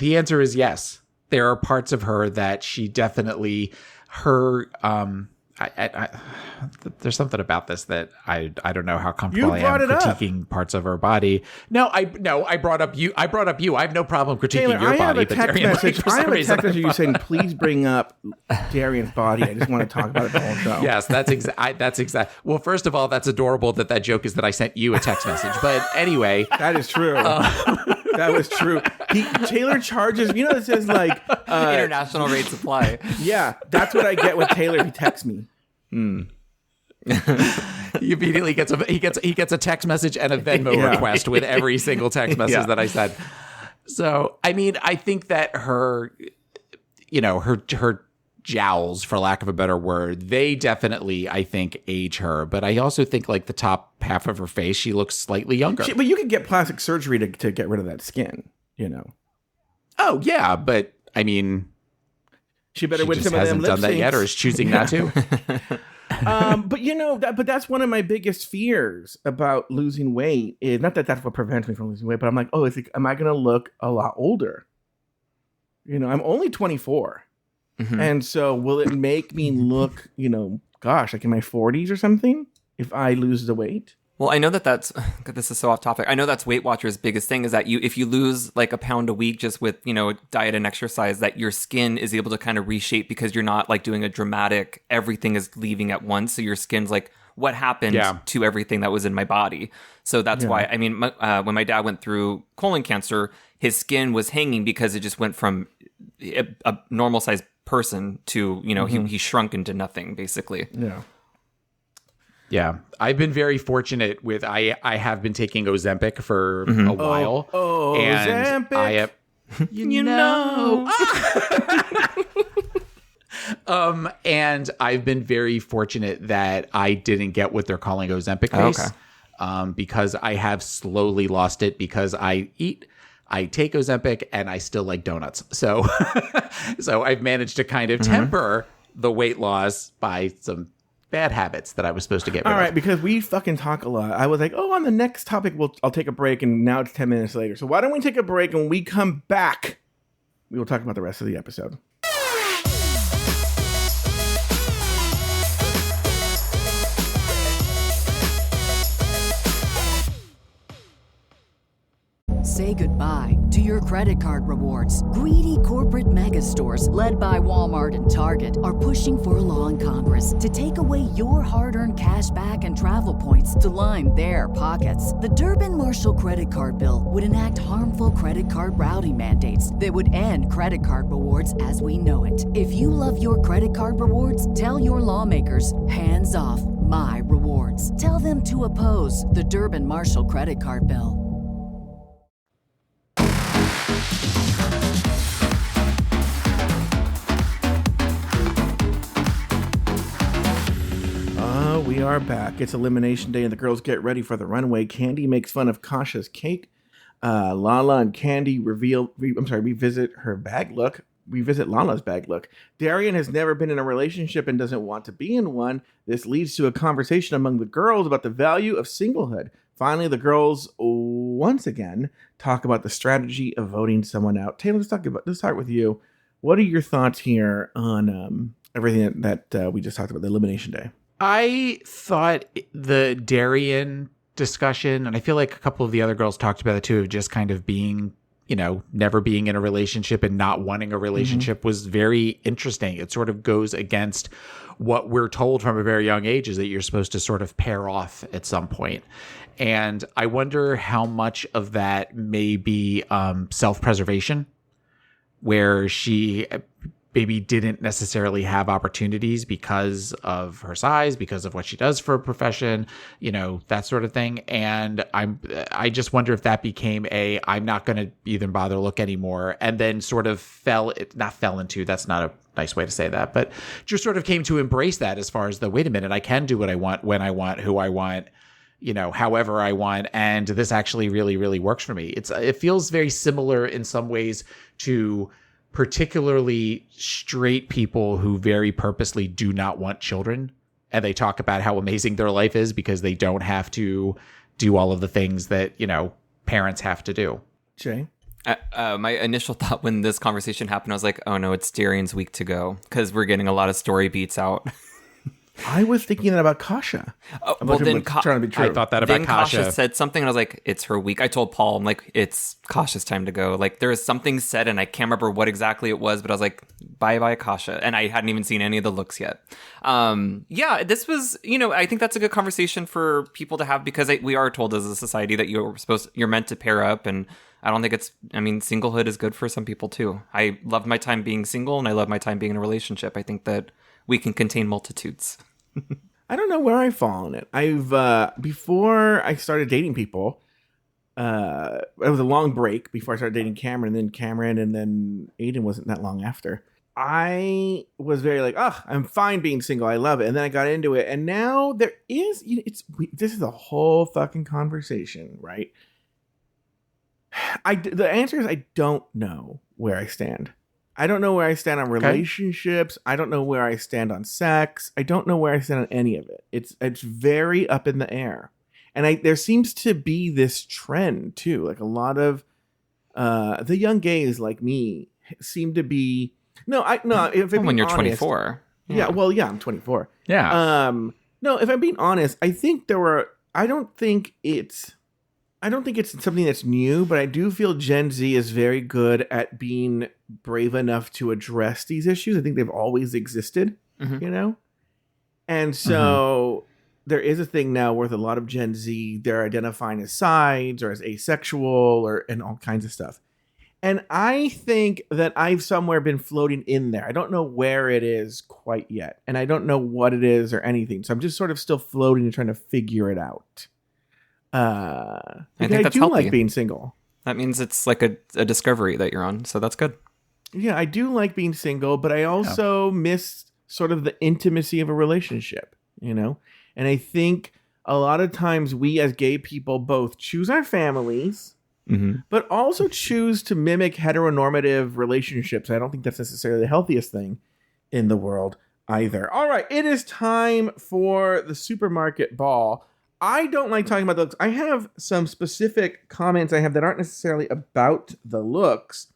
answer is yes. There are parts of her that she definitely, there's something about this that I don't know how comfortable I am critiquing parts of her body. I brought up you. I have no problem critiquing Taylor, your body. But Darian, I have a text message you saying, "Please bring up Darian's body. I just want to talk about it the whole show." Yes, that's exact. Well, first of all, that's adorable that joke is that I sent you a text message. But anyway, that is true. That was true. Taylor charges, it says like international rate supply. Yeah, that's what I get with Taylor. He texts me. He immediately gets a text message and a Venmo request with every single text message that I send. So, I mean, I think that her jowls, for lack of a better word, they definitely, I think, age her. But I also think like the top half of her face, she looks slightly younger. But you could get plastic surgery to get rid of that skin, Oh, yeah. But I mean, she better win just some of them hasn't done that yet, or is choosing not to. But that's one of my biggest fears about losing weight. Is not that that's what prevents me from losing weight, but I'm like, am I going to look a lot older? I'm only 24. Mm-hmm. And so will it make me look, like in my 40s or something if I lose the weight? Well, I know this is so off topic. I know that's Weight Watchers' biggest thing is that if you lose like a pound a week just with, diet and exercise, that your skin is able to kind of reshape because you're not like doing a dramatic, everything is leaving at once. So your skin's like what happened to everything that was in my body. So that's why, I mean, when my dad went through colon cancer, his skin was hanging because it just went from a normal sized person to, you know, he shrunk into nothing, basically. Yeah, I've been very fortunate with I have been taking Ozempic for a while. And Ozempic. I have, you know. And I've been very fortunate that I didn't get what they're calling Ozempic face, because I have slowly lost it because I take Ozempic and I still like donuts. So, so I've managed to kind of temper the weight loss by some bad habits that I was supposed to get rid of. All right, because we fucking talk a lot. I was like, on the next topic, I'll take a break, and now it's 10 minutes later. So why don't we take a break, and when we come back, we will talk about the rest of the episode. Say goodbye to your credit card rewards. Greedy corporate mega stores, led by Walmart and Target, are pushing for a law in Congress to take away your hard-earned cash back and travel points to line their pockets. The Durbin-Marshall credit card bill would enact harmful credit card routing mandates that would end credit card rewards as we know it. If you love your credit card rewards, tell your lawmakers, hands off my rewards. Tell them to oppose the Durbin-Marshall credit card bill. We are back. It's elimination day and the girls get ready for the runway. Candy makes fun of Kasha's cake. Lala and Candy revisit her bag look. Revisit Lala's bag look. Darian has never been in a relationship and doesn't want to be in one. This leads to a conversation among the girls about the value of singlehood. Finally, the girls once again talk about the strategy of voting someone out. Taylor, let's start with you. What are your thoughts here on everything that we just talked about, the elimination day? I thought the Darian discussion, and I feel like a couple of the other girls talked about it too, of just kind of being, you know, never being in a relationship and not wanting a relationship was very interesting. It sort of goes against what we're told from a very young age, is that you're supposed to sort of pair off at some point. And I wonder how much of that may be self-preservation, where she maybe didn't necessarily have opportunities because of her size, because of what she does for a profession, you know, that sort of thing. And I just wonder if that became I'm not going to even bother look anymore. And then sort of that's not a nice way to say that, but just sort of came to embrace that as far as wait a minute, I can do what I want, when I want, who I want, you know, however I want. And this actually really, really works for me. It feels very similar in some ways to particularly straight people who very purposely do not want children. And they talk about how amazing their life is because they don't have to do all of the things that, you know, parents have to do. Jay? My initial thought when this conversation happened, I was like, oh no, it's Darian's week to go, because we're getting a lot of story beats out. I was thinking that about Kasha. Well, then trying to be true. I thought that about Kasha. Kasha said something, and I was like, it's her week. I told Paul, I'm like, it's Kasha's time to go. Like, there was something said, and I can't remember what exactly it was, but I was like, bye Kasha. And I hadn't even seen any of the looks yet. Yeah, this was, you know, I think that's a good conversation for people to have, because we are told as a society that you're meant to pair up, and I don't think singlehood is good for some people too. I loved my time being single, and I love my time being in a relationship. I think that we can contain multitudes. I don't know where I fall in it. I've before I started dating people, it was a long break before I started dating Cameron, and then Aiden wasn't that long after. I was very like, I'm fine being single. I love it. And then I got into it, and now there is, you know, this is a whole fucking conversation, right? The answer is I don't know where I stand. I don't know where I stand on relationships. I don't know where I stand on sex. I don't know where I stand on any of it. It's very up in the air. And there seems to be this trend too. Like a lot of the young gays like me seem to be when you're 24. Yeah, well, yeah, I'm 24. Yeah. No, if I'm being honest, I think I don't think it's something that's new, but I do feel Gen Z is very good at being brave enough to address these issues. I think they've always existed, you know? And so there is a thing now with a lot of Gen Z, they're identifying as sides or as asexual and all kinds of stuff. And I think that I've somewhere been floating in there. I don't know where it is quite yet. And I don't know what it is or anything. So I'm just sort of still floating and trying to figure it out. I think that's do healthy. like being single. That means it's like a discovery that you're on. So that's good. Yeah, I do like being single, but I also miss sort of the intimacy of a relationship, you know? And I think a lot of times we as gay people both choose our families, but also choose to mimic heteronormative relationships. I don't think that's necessarily the healthiest thing in the world either. All right, it is time for the supermarket ball. I don't like talking about the looks. I have some specific comments I have that aren't necessarily about the looks.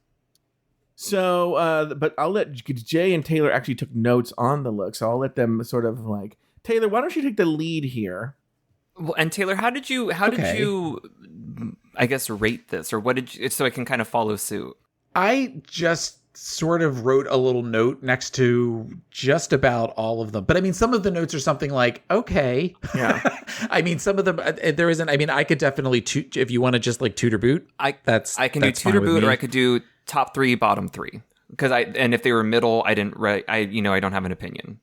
So, but I'll let Jay and Taylor actually took notes on the look. So I'll let them sort of like, Taylor, why don't you take the lead here? Well, and Taylor, how did you, I guess, rate this, or what did you, so I can kind of follow suit? I just sort of wrote a little note next to just about all of them. But I mean, some of the notes are something like, okay. Yeah. I mean, some of them, there isn't, I mean, I could definitely, if you want to just like tutor boot, I can do tutor boot, or I could do top 3, bottom 3. Because and if they were middle, I don't have an opinion.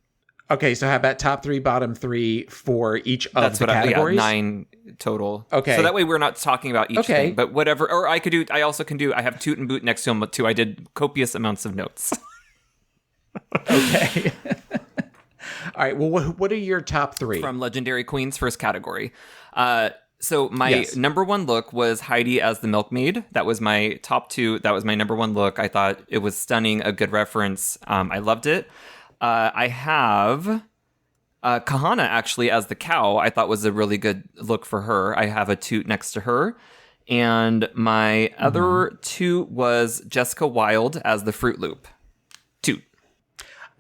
Okay, so how about top 3, bottom 3 for each of the categories? 9 total. Okay. So that way we're not talking about each thing, but whatever. Or I have toot and boot next to them too. I did copious amounts of notes. Okay. All right, well, what are your top 3? From Legendary Queens, first category. So my number 1 look was Heidi as the milkmaid. That was my top 2. That was my number 1 look. I thought it was stunning, a good reference. I loved it. I have Kahana actually as the cow. I thought was a really good look for her. I have a toot next to her. And my other toot was Jessica Wilde as the Fruit Loop. Toot.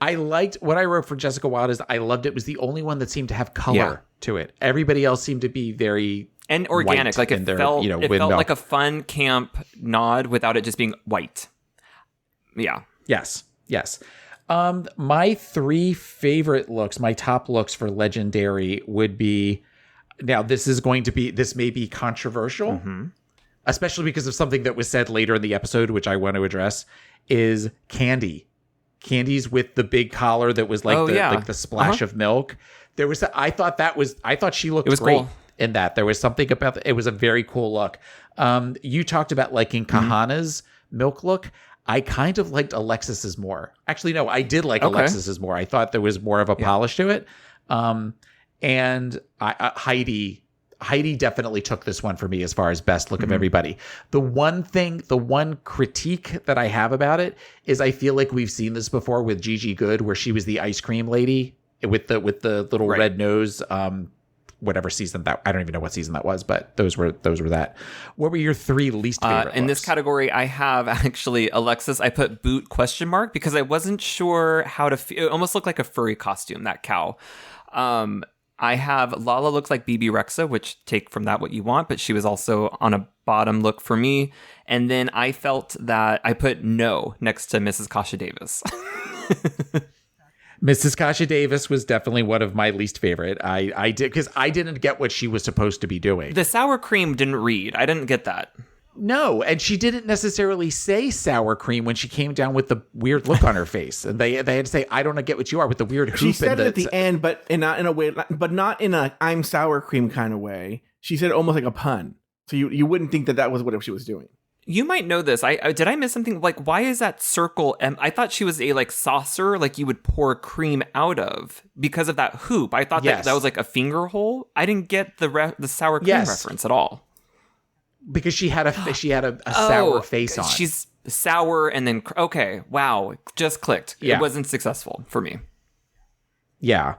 I liked what I wrote for Jessica Wilde is I loved it. It was the only one that seemed to have color to it. Everybody else seemed to be very and organic. Like it felt like a fun camp nod without it just being white. Yeah. Yes. My 3 favorite looks, my top looks for Legendary would be, now this may be controversial, especially because of something that was said later in the episode, which I want to address, is Candy. Candy's with the big collar that was like the splash of milk. There was, I thought she looked great cool in that. There was something about it was a very cool look. You talked about liking Kahana's milk look. I kind of liked Alexis's more. Actually, no, I did like Alexis's more. I thought there was more of a polish to it. And Heidi definitely took this one for me as far as best look of everybody. The one critique that I have about it is I feel like we've seen this before with Gigi Good, where she was the ice cream lady with the little red nose. Whatever season that, I don't even know what season that was, but those were that. What were your 3 least favorite in looks? this category? I have actually Alexis. I put boot ? Because I wasn't sure how to it almost looked like a furry costume, that cow. I have Lala looks like BB Rexa, which take from that what you want, but she was also on a bottom look for me. And then I felt that I put no next to Mrs. Kasha Davis. Mrs. Kasha Davis was definitely one of my least favorite. I did because I didn't get what she was supposed to be doing. The sour cream didn't read. I didn't get that. No, and she didn't necessarily say sour cream when she came down with the weird look on her face, and they had to say, "I don't get what you are," with the weird hoop. She said it at the end, but not in a way, but not in a "I'm sour cream" kind of way. She said it almost like a pun, so you wouldn't think that was what she was doing. You might know this. Did I miss something? Like, why is that circle? I thought she was a saucer, like you would pour cream out of because of that hoop. I thought that was like a finger hole. I didn't get the sour cream reference at all. Because she had a sour face on. She's sour and then okay. Wow, just clicked. Yeah. It wasn't successful for me. Yeah.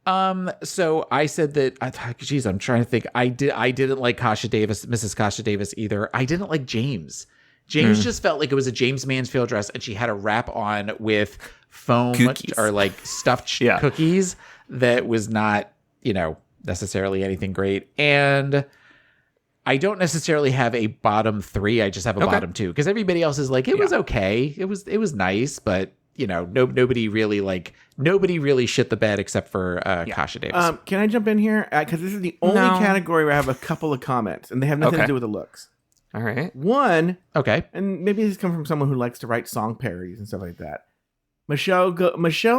So I said that, geez, I'm trying to think. I didn't like Mrs. Kasha Davis either. I didn't like James. James just felt like it was a James Mansfield dress, and she had a wrap on with foam cookies. Or like stuffed cookies that was not, necessarily anything great. And I don't necessarily have a bottom 3. I just have a bottom 2 because everybody else is like, it was okay. It was nice, but nobody really shit the bed except for Kasha Davis. Can I jump in here? Because this is the only category where I have a couple of comments, and they have nothing to do with the looks. All right. One, okay, and maybe this comes from someone who likes to write song parodies and stuff like that. Michelle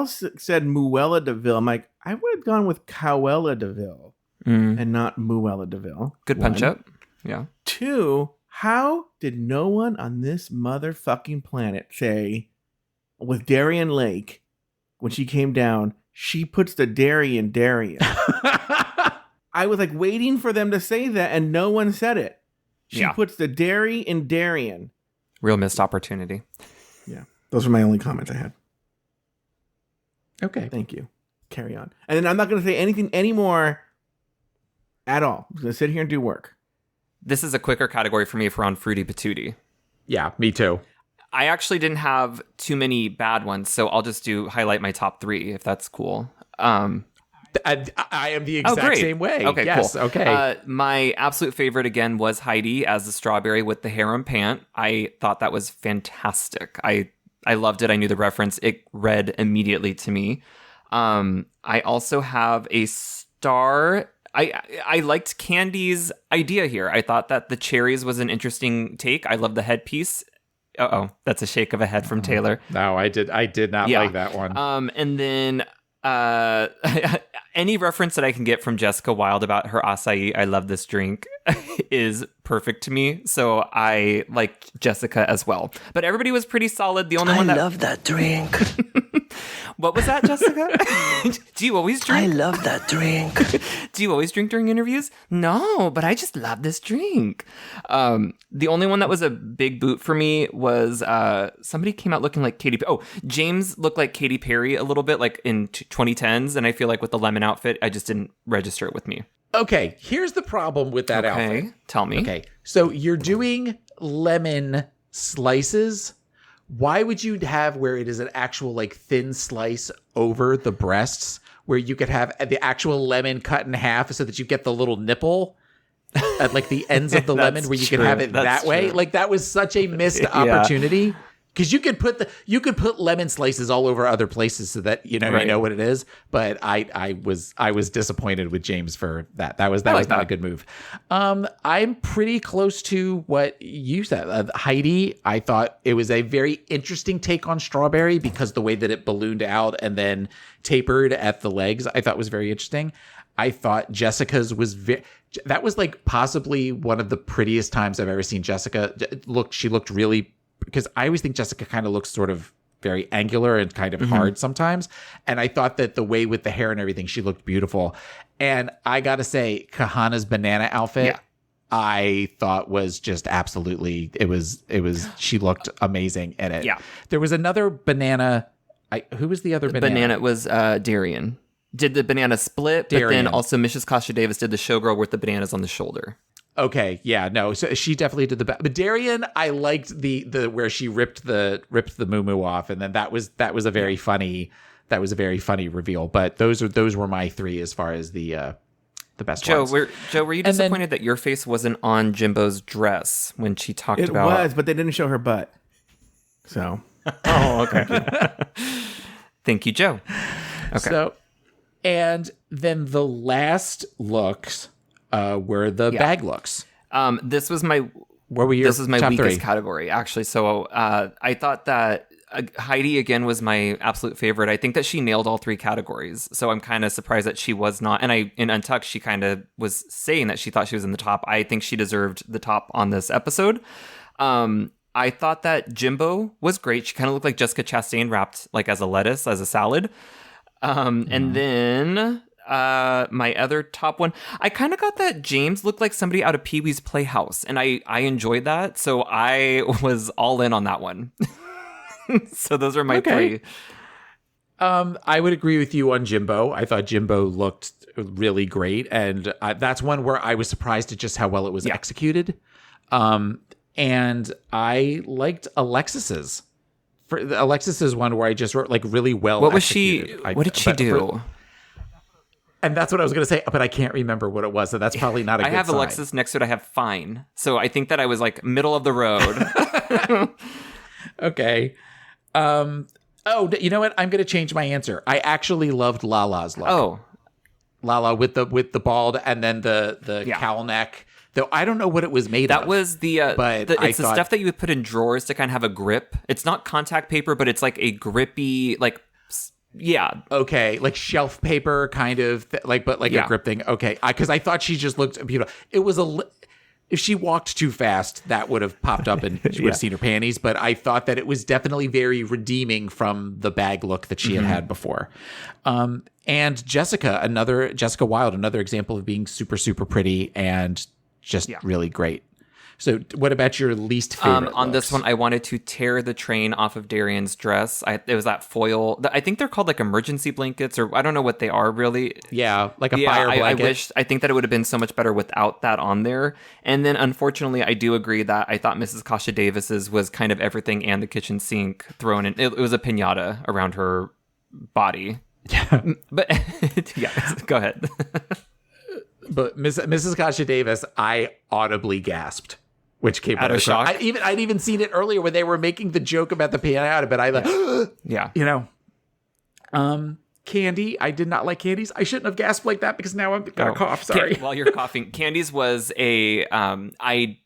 said Muella DeVille. I'm like, I would have gone with Cowella DeVille and not Muella DeVille. Good punch up. Yeah. 2, how did no one on this motherfucking planet say with Darien Lake, when she came down, she puts the dairy in Darien? I was like waiting for them to say that, and no one said it. She puts the dairy in Darien. Real missed opportunity. Yeah. Those are my only comments I had. Okay. Thank you. Carry on. And then I'm not going to say anything anymore at all. I'm going to sit here and do work. This is a quicker category for me if we're on Fruity Patootie. Yeah, me too. I actually didn't have too many bad ones, so I'll just highlight my top 3 if that's cool. I am the exact same way. Okay, yes, cool. Okay. My absolute favorite again was Heidi as the strawberry with the harem pant. I thought that was fantastic. I loved it. I knew the reference. It read immediately to me. I also have a star. I liked Candy's idea here. I thought that the cherries was an interesting take. I love the headpiece. That's a shake of a head from Taylor. No, I did not like that one. And then any reference that I can get from Jessica Wilde about her acai, I love this drink, is perfect to me. So I like Jessica as well. But everybody was pretty solid. The only one that... I love that drink. What was that, Jessica? Do you always drink? I love that drink. Do you always drink during interviews? No, but I just love this drink. The only one that was a big boot for me was somebody came out looking like Katy Perry. Oh, James looked like Katy Perry a little bit, like in 2010s. And I feel like with the lemon outfit, I just didn't register it with me. Okay, here's the problem with that outfit. Tell me. Okay, so you're doing lemon slices. Why would you have where it is an actual like thin slice over the breasts where you could have the actual lemon cut in half so that you get the little nipple at like the ends of the lemon where you could have it that way? Like that was such a missed opportunity. Because you could put lemon slices all over other places so that you know what it is. But I was disappointed with James for that. That was not a good move. I'm pretty close to what you said, Heidi. I thought it was a very interesting take on strawberry because the way that it ballooned out and then tapered at the legs, I thought was very interesting. I thought Jessica's was that was like possibly one of the prettiest times I've ever seen Jessica look. She looked really. Because I always think Jessica kind of looks sort of very angular and kind of hard sometimes. And I thought that the way with the hair and everything, she looked beautiful. And I got to say, Kahana's banana outfit, I thought was just absolutely, she looked amazing in it. Yeah. There was another banana. Who was the other banana? Banana was Darian. Did the banana split, but then also Mrs. Kasha Davis did the showgirl with the bananas on the shoulder. Okay, yeah, no, so she definitely did the best. But Darian, I liked the where she ripped the moo off, and then that was a very funny reveal. But those were my 3 as far as the best ones. Joe, were you disappointed that your face wasn't on Jimbo's dress when she talked about? It was, but they didn't show her butt. So. Oh, okay. Thank you, Joe. Okay. So, and then the last looks. Were the bag looks. This was my top weakest 3 category, actually. So I thought that Heidi again was my absolute favorite. I think that she nailed all 3 categories. So I'm kind of surprised that she was not. And in Untucked, she kind of was saying that she thought she was in the top. I think she deserved the top on this episode. I thought that Jimbo was great. She kind of looked like Jessica Chastain wrapped like as a lettuce, as a salad. And then my other top one, I kind of got that James looked like somebody out of Pee-wee's Playhouse, and I enjoyed that, so I was all in on that one. So those are my 3. I would agree with you on Jimbo. I thought Jimbo looked really great, and that's one where I was surprised at just how well it was executed. And I liked Alexis's. For Alexis's one where I just wrote like really well. What was executed. what did she do? And that's what I was going to say, but I can't remember what it was, so that's probably not a good sign. I have Alexis next to it. I have fine. So I think that I was like middle of the road. Okay. Oh, you know what? I'm going to change my answer. I actually loved Lala's look. Oh, Lala with the bald and then the cowl neck. Though I don't know what it was made of. That was it's the stuff that you would put in drawers to kind of have a grip. It's not contact paper, but it's like a grippy, like, yeah. Okay, like shelf paper kind of, a grip thing. Okay, because I thought she just looked beautiful. It was if she walked too fast, that would have popped up and she would have seen her panties. But I thought that it was definitely very redeeming from the bag look that she had before. And Jessica Wilde, another example of being super, super pretty and just really great. So what about your least favorite on this one, I wanted to tear the train off of Darian's dress. It was that foil. I think they're called like emergency blankets, or I don't know what they are really. Yeah, like a fire blanket. I think that it would have been so much better without that on there. And then unfortunately, I do agree that I thought Mrs. Kasha Davis's was kind of everything and the kitchen sink thrown in. It was a piñata around her body. Yeah. But go ahead. But Mrs. Kasha Davis, I audibly gasped. Which came out of shock. I'd even seen it earlier when they were making the joke about the piñata, but I Candy. I did not like Candy's. I shouldn't have gasped like that because now I'm gonna cough. Sorry. While you're coughing, Candy's was I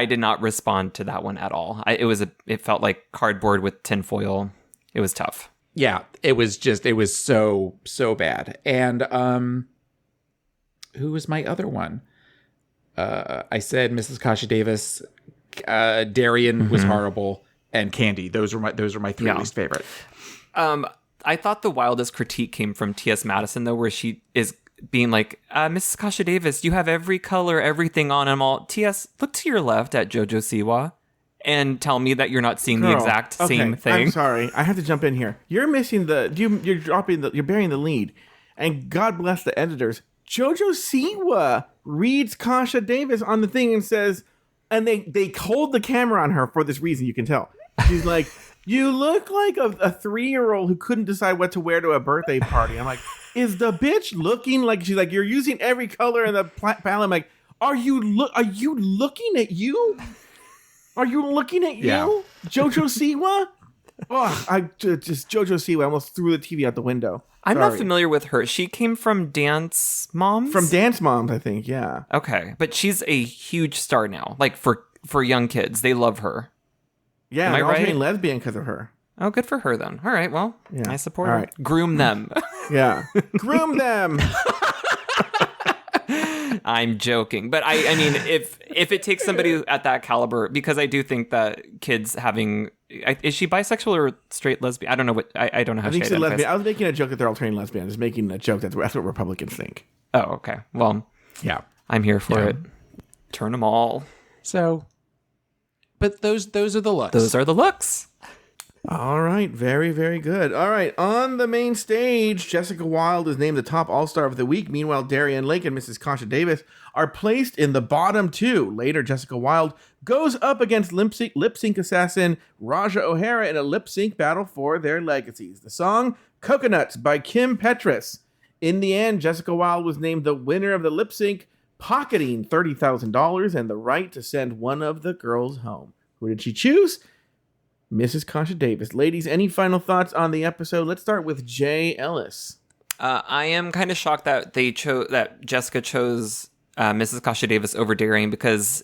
did not respond to that one at all. It felt like cardboard with tinfoil. It was tough. Yeah, it was so bad. And who was my other one? I said Mrs. Kasha Davis, Darian was horrible, and Candy. Those were my three least favorite. I thought the wildest critique came from T.S. Madison, though, where she is being like, Mrs. Kasha Davis, you have every color, everything on. And I'm all, T.S., look to your left at JoJo Siwa and tell me that you're not seeing the exact same thing. I'm sorry. I have to jump in here. You're missing you're burying the lead. And God bless the editors. JoJo Siwa reads Kasha Davis on the thing and says, and they hold the camera on her for this reason, you can tell. She's like, you look like a 3-year-old who couldn't decide what to wear to a birthday party. I'm like, is the bitch looking like, she's like, you're using every color in the palette. I'm like, are you looking at you? Are you looking at you? Yeah. JoJo Siwa? Oh, JoJo Siwa almost threw the TV out the window. I'm not familiar with her. She came from Dance Moms? From Dance Moms, I think, yeah. Okay. But she's a huge star now. Like, for young kids. They love her. Yeah, they're all turning lesbian because of her. Oh, good for her, then. All right, well, I support her. Right. Groom them. Yeah. Groom them! I'm joking. But, I mean, if it takes somebody at that caliber, because I do think that kids having... Is she bisexual or straight lesbian? I don't know what. I don't know how I she think she's lesbian. I was making a joke that they're all turning lesbian. I was making a joke that's what Republicans think. Oh, okay. Well, yeah, I'm here for it. Turn them all. So, but those are the looks. Those are the looks. All right. Very, very good. All right. On the main stage, Jessica Wilde is named the top All-Star of the week. Meanwhile, Darian Lake and Mrs. Kasha Davis are placed in the bottom 2. Later, Jessica Wilde goes up against lip sync assassin Raja O'Hara in a lip sync battle for their legacies. The song Coconuts by Kim Petras. In the end, Jessica Wilde was named the winner of the lip sync, pocketing $30,000 and the right to send one of the girls home. Who did she choose? Mrs. Kasha Davis. Ladies, any final thoughts on the episode? Let's start with Jay Ellis. I am kind of shocked that that Jessica chose Mrs. Kasha Davis over Darian, because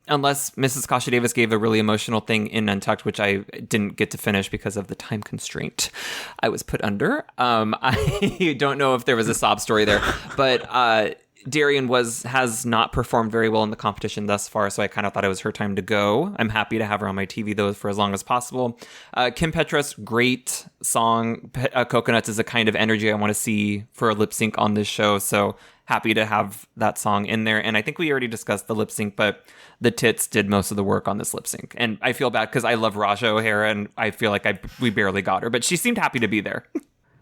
unless Mrs. Kasha Davis gave a really emotional thing in Untucked, which I didn't get to finish because of the time constraint I was put under. I don't know if there was a sob story there, but Darian has not performed very well in the competition thus far, so I kind of thought it was her time to go. I'm happy to have her on my TV, though, for as long as possible. Kim Petras, great song. Coconuts is a kind of energy I want to see for a lip sync on this show, so happy to have that song in there. And I think we already discussed the lip sync, but the tits did most of the work on this lip sync. And I feel bad because I love Raja O'Hara, and I feel like we barely got her, but she seemed happy to be there.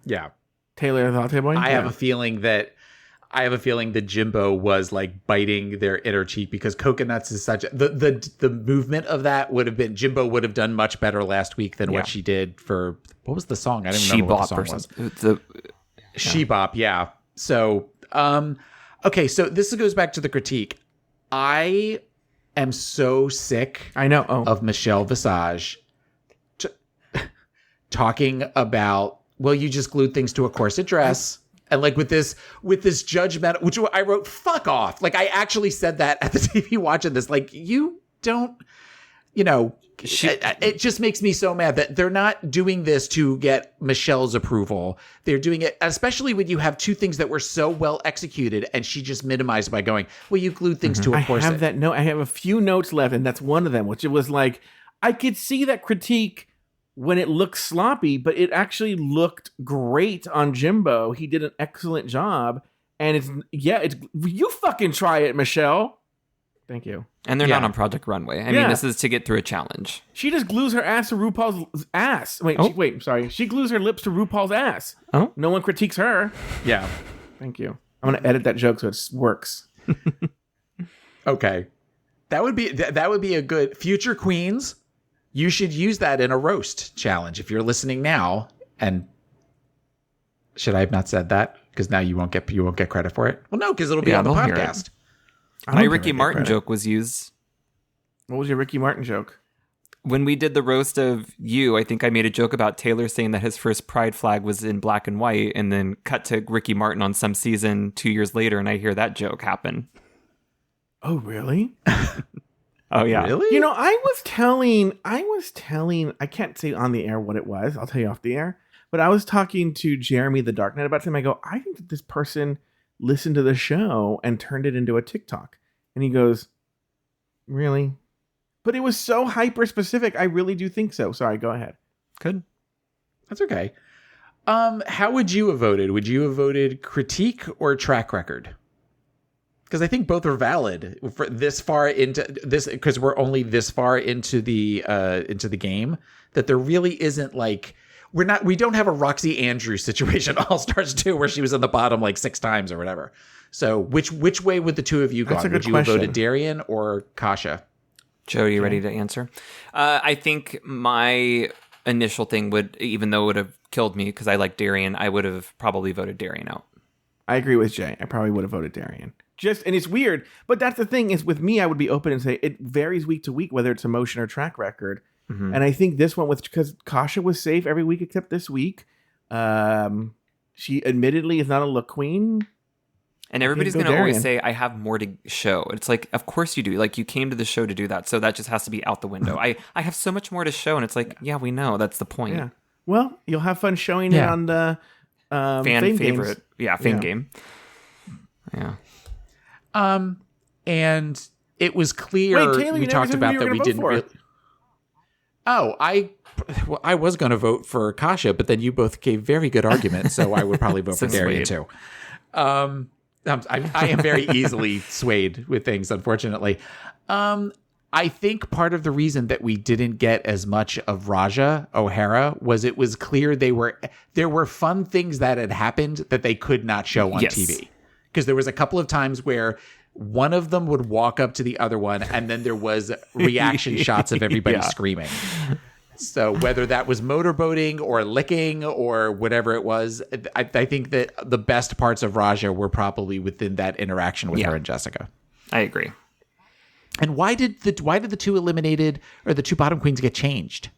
Yeah. Taylor, Latte boy? I have a feeling that Jimbo was like biting their inner cheek, because Coconuts is such the movement of that would have been, Jimbo would have done much better last week than what she did for, what was the song? I don't remember what the song was. She-Bop, yeah. So, okay, so this goes back to the critique. I am so sick of Michelle Visage. talking about, well, you just glued things to a corset dress. And like with this judgment, which I wrote, fuck off. Like I actually said that at the TV watching this. Like you don't, it just makes me so mad that they're not doing this to get Michelle's approval. They're doing it, especially when you have two things that were so well executed, and she just minimized by going, well, you glued things to a corset. I have that note. I have a few notes left, and that's one of them, which it was like, I could see that critique when it looked sloppy, but it actually looked great on Jimbo. He did an excellent job. And it's you fucking try it, Michelle. Thank you. And they're not on Project Runway. I mean, this is to get through a challenge. She just glues her ass to RuPaul's ass. Sorry. She glues her lips to RuPaul's ass. Oh. No one critiques her. Yeah. Thank you. I'm going to edit that joke so it works. Okay. That would be a good future queens. You should use that in a roast challenge if you're listening now. And should I have not said that? Because now you won't get credit for it. Well, no, because it'll be on the podcast. My Ricky Martin joke was used. What was your Ricky Martin joke? When we did the roast of you, I think I made a joke about Taylor saying that his first pride flag was in black and white, and then cut to Ricky Martin on some season 2 years later, and I hear that joke happen. Oh, really? Oh, yeah. Really? I was telling, I can't say on the air what it was. I'll tell you off the air. But I was talking to Jeremy the Dark Knight about him. I go, I think that this person listened to the show and turned it into a TikTok. And he goes, really? But it was so hyper specific. I really do think so. Sorry, go ahead. Good. That's okay. How would you have voted? Would you have voted critique or track record? Because I think both are valid for this far into this, because we're only this far into the game, that there really isn't like, we don't have a Roxy Andrews situation All Stars 2 where she was in the bottom like 6 times or whatever. So which way would the two of you go? Would you have voted Darian or Kasha? Joe, are you ready to answer? I think my initial thing would, even though it would have killed me because I like Darian, I would have probably voted Darian out. I agree with Jay. I probably would have voted Darian. And it's weird, but that's the thing is with me, I would be open and say it varies week to week, whether it's emotion or track record. Mm-hmm. And I think this one because Kasha was safe every week except this week. She admittedly is not a look queen. And everybody's going to always say, I have more to show. It's like, of course you do. Like, you came to the show to do that. So that just has to be out the window. I have so much more to show. And it's like, yeah, we know. That's the point. Yeah. Well, you'll have fun showing it on the fan favorite. Games. Yeah, fan game. Yeah. And it was clear. Wait, Taylor, we talked about that we didn't really. Oh, I was going to vote for Kasha, but then you both gave very good arguments, so I would probably vote for Darian too. I am very easily swayed with things, unfortunately. I think part of the reason that we didn't get as much of Raja O'Hara was it was clear there were fun things that had happened that they could not show on TV. Because there was a couple of times where one of them would walk up to the other one, and then there was reaction shots of everybody screaming. So whether that was motorboating or licking or whatever it was, I think that the best parts of Raja were probably within that interaction with her and Jessica. I agree. And why did the two eliminated or the two bottom queens get changed?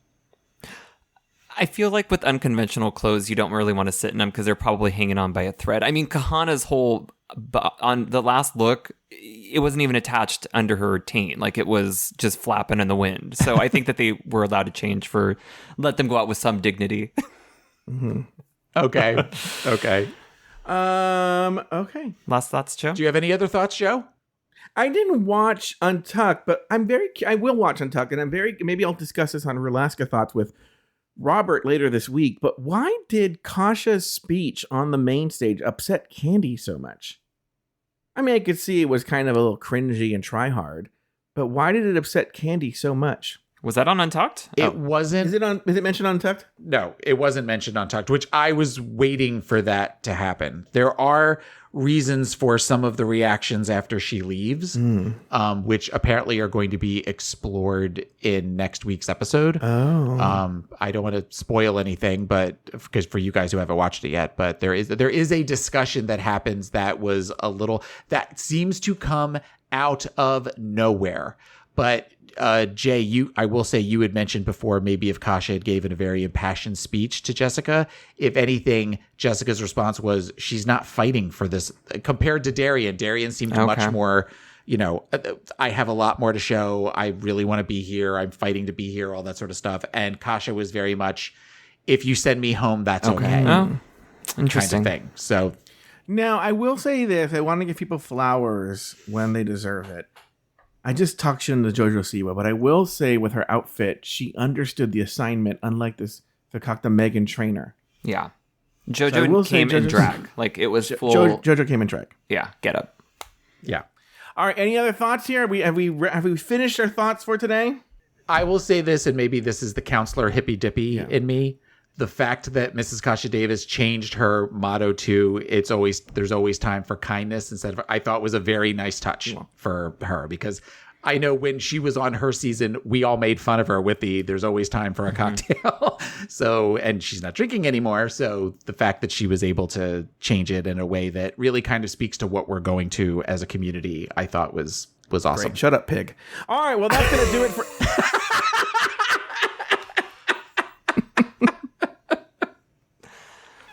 I feel like with unconventional clothes, you don't really want to sit in them because they're probably hanging on by a thread. I mean, Kahana's whole on the last look, it wasn't even attached under her taint. Like it was just flapping in the wind. So I think that they were allowed to change let them go out with some dignity. Mm-hmm. Okay. Okay. Last thoughts, Joe? Do you have any other thoughts, Joe? I didn't watch Untucked, but I will watch Untucked, and maybe I'll discuss this on Rulaska Thoughts with Robert later this week. But why did Kasha's speech on the main stage upset Candy so much? I mean, I could see it was kind of a little cringy and try hard, but why did it upset Candy so much? Was that on Untucked? It wasn't. Is it mentioned on Untucked? No, it wasn't mentioned on Untucked, which I was waiting for that to happen. There are reasons for some of the reactions after she leaves, which apparently are going to be explored in next week's episode. Oh. I don't want to spoil anything, but because for you guys who haven't watched it yet, but there is a discussion that happens that seems to come out of nowhere. But Jay, I will say you had mentioned before maybe if Kasha had given a very impassioned speech to Jessica. If anything, Jessica's response was she's not fighting for this compared to Darian. Darian seemed much more, I have a lot more to show. I really want to be here. I'm fighting to be here, all that sort of stuff. And Kasha was very much, if you send me home, that's okay. Oh, interesting. Kind of thing. So now I will say this. I want to give people flowers when they deserve it. I just talked shit into JoJo Siwa, but I will say with her outfit, she understood the assignment, unlike this Fakakta Megan trainer. Yeah. JoJo came in drag. Like, it was full... JoJo came in drag. Yeah, get up. Yeah. All right, any other thoughts here? Have we finished our thoughts for today? I will say this, and maybe this is the counselor hippy dippy in me. The fact that Mrs. Kasha Davis changed her motto to there's always time for kindness instead of, I thought was a very nice touch for her, because I know when she was on her season, we all made fun of her with there's always time for a cocktail. So, and she's not drinking anymore. So the fact that she was able to change it in a way that really kind of speaks to what we're going to as a community, I thought was awesome. Great. Shut up, pig. All right, well, that's going to do it for...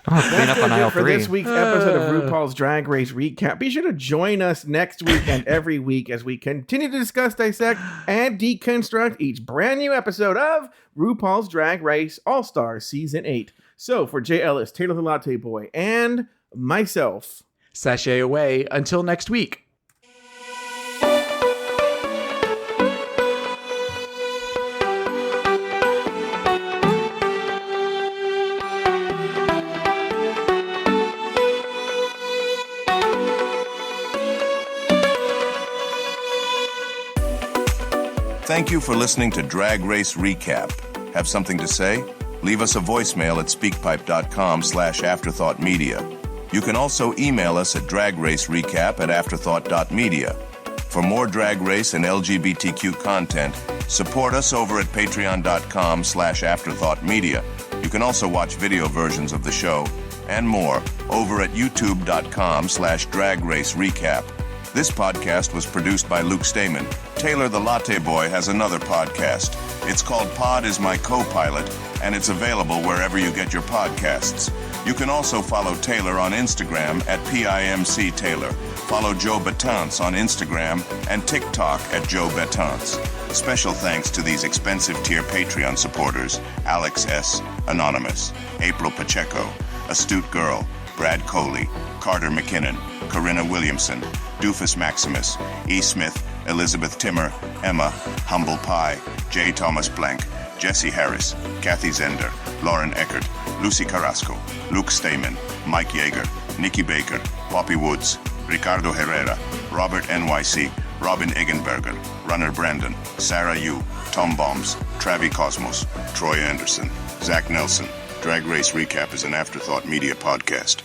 Clean up on aisle for 3. this week's episode of RuPaul's Drag Race Recap. Be sure to join us next week and every week as we continue to discuss, dissect, and deconstruct each brand new episode of RuPaul's Drag Race All-Star Season 8. So for Jay Ellis, Taylor the Latte Boy, and myself, sashay away until next week. Thank you for listening to Drag Race Recap. Have something to say? Leave us a voicemail at speakpipe.com/afterthoughtmedia. You can also email us at dragracerecap@afterthought.media. For more Drag Race and LGBTQ content, support us over at patreon.com/afterthoughtmedia. You can also watch video versions of the show and more over at youtube.com/dragracerecap. This podcast was produced by Luke Stamen. Taylor the Latte Boy has another podcast. It's called Pod is My Co-Pilot, and it's available wherever you get your podcasts. You can also follow Taylor on Instagram at PIMC Taylor. Follow Joe Betance on Instagram and TikTok at Joe Betance. Special thanks to these expensive tier Patreon supporters: Alex S., Anonymous, April Pacheco, Astute Girl, Brad Coley, Carter McKinnon, Corinna Williamson, Doofus Maximus, E. Smith, Elizabeth Timmer, Emma, Humble Pie, J. Thomas Blank, Jesse Harris, Kathy Zender, Lauren Eckert, Lucy Carrasco, Luke Stamen, Mike Yeager, Nikki Baker, Poppy Woods, Ricardo Herrera, Robert NYC, Robin Eggenberger, Runner Brandon, Sarah Yu, Tom Bombs, Travi Cosmos, Troy Anderson, Zach Nelson. Drag Race Recap is an Afterthought Media podcast.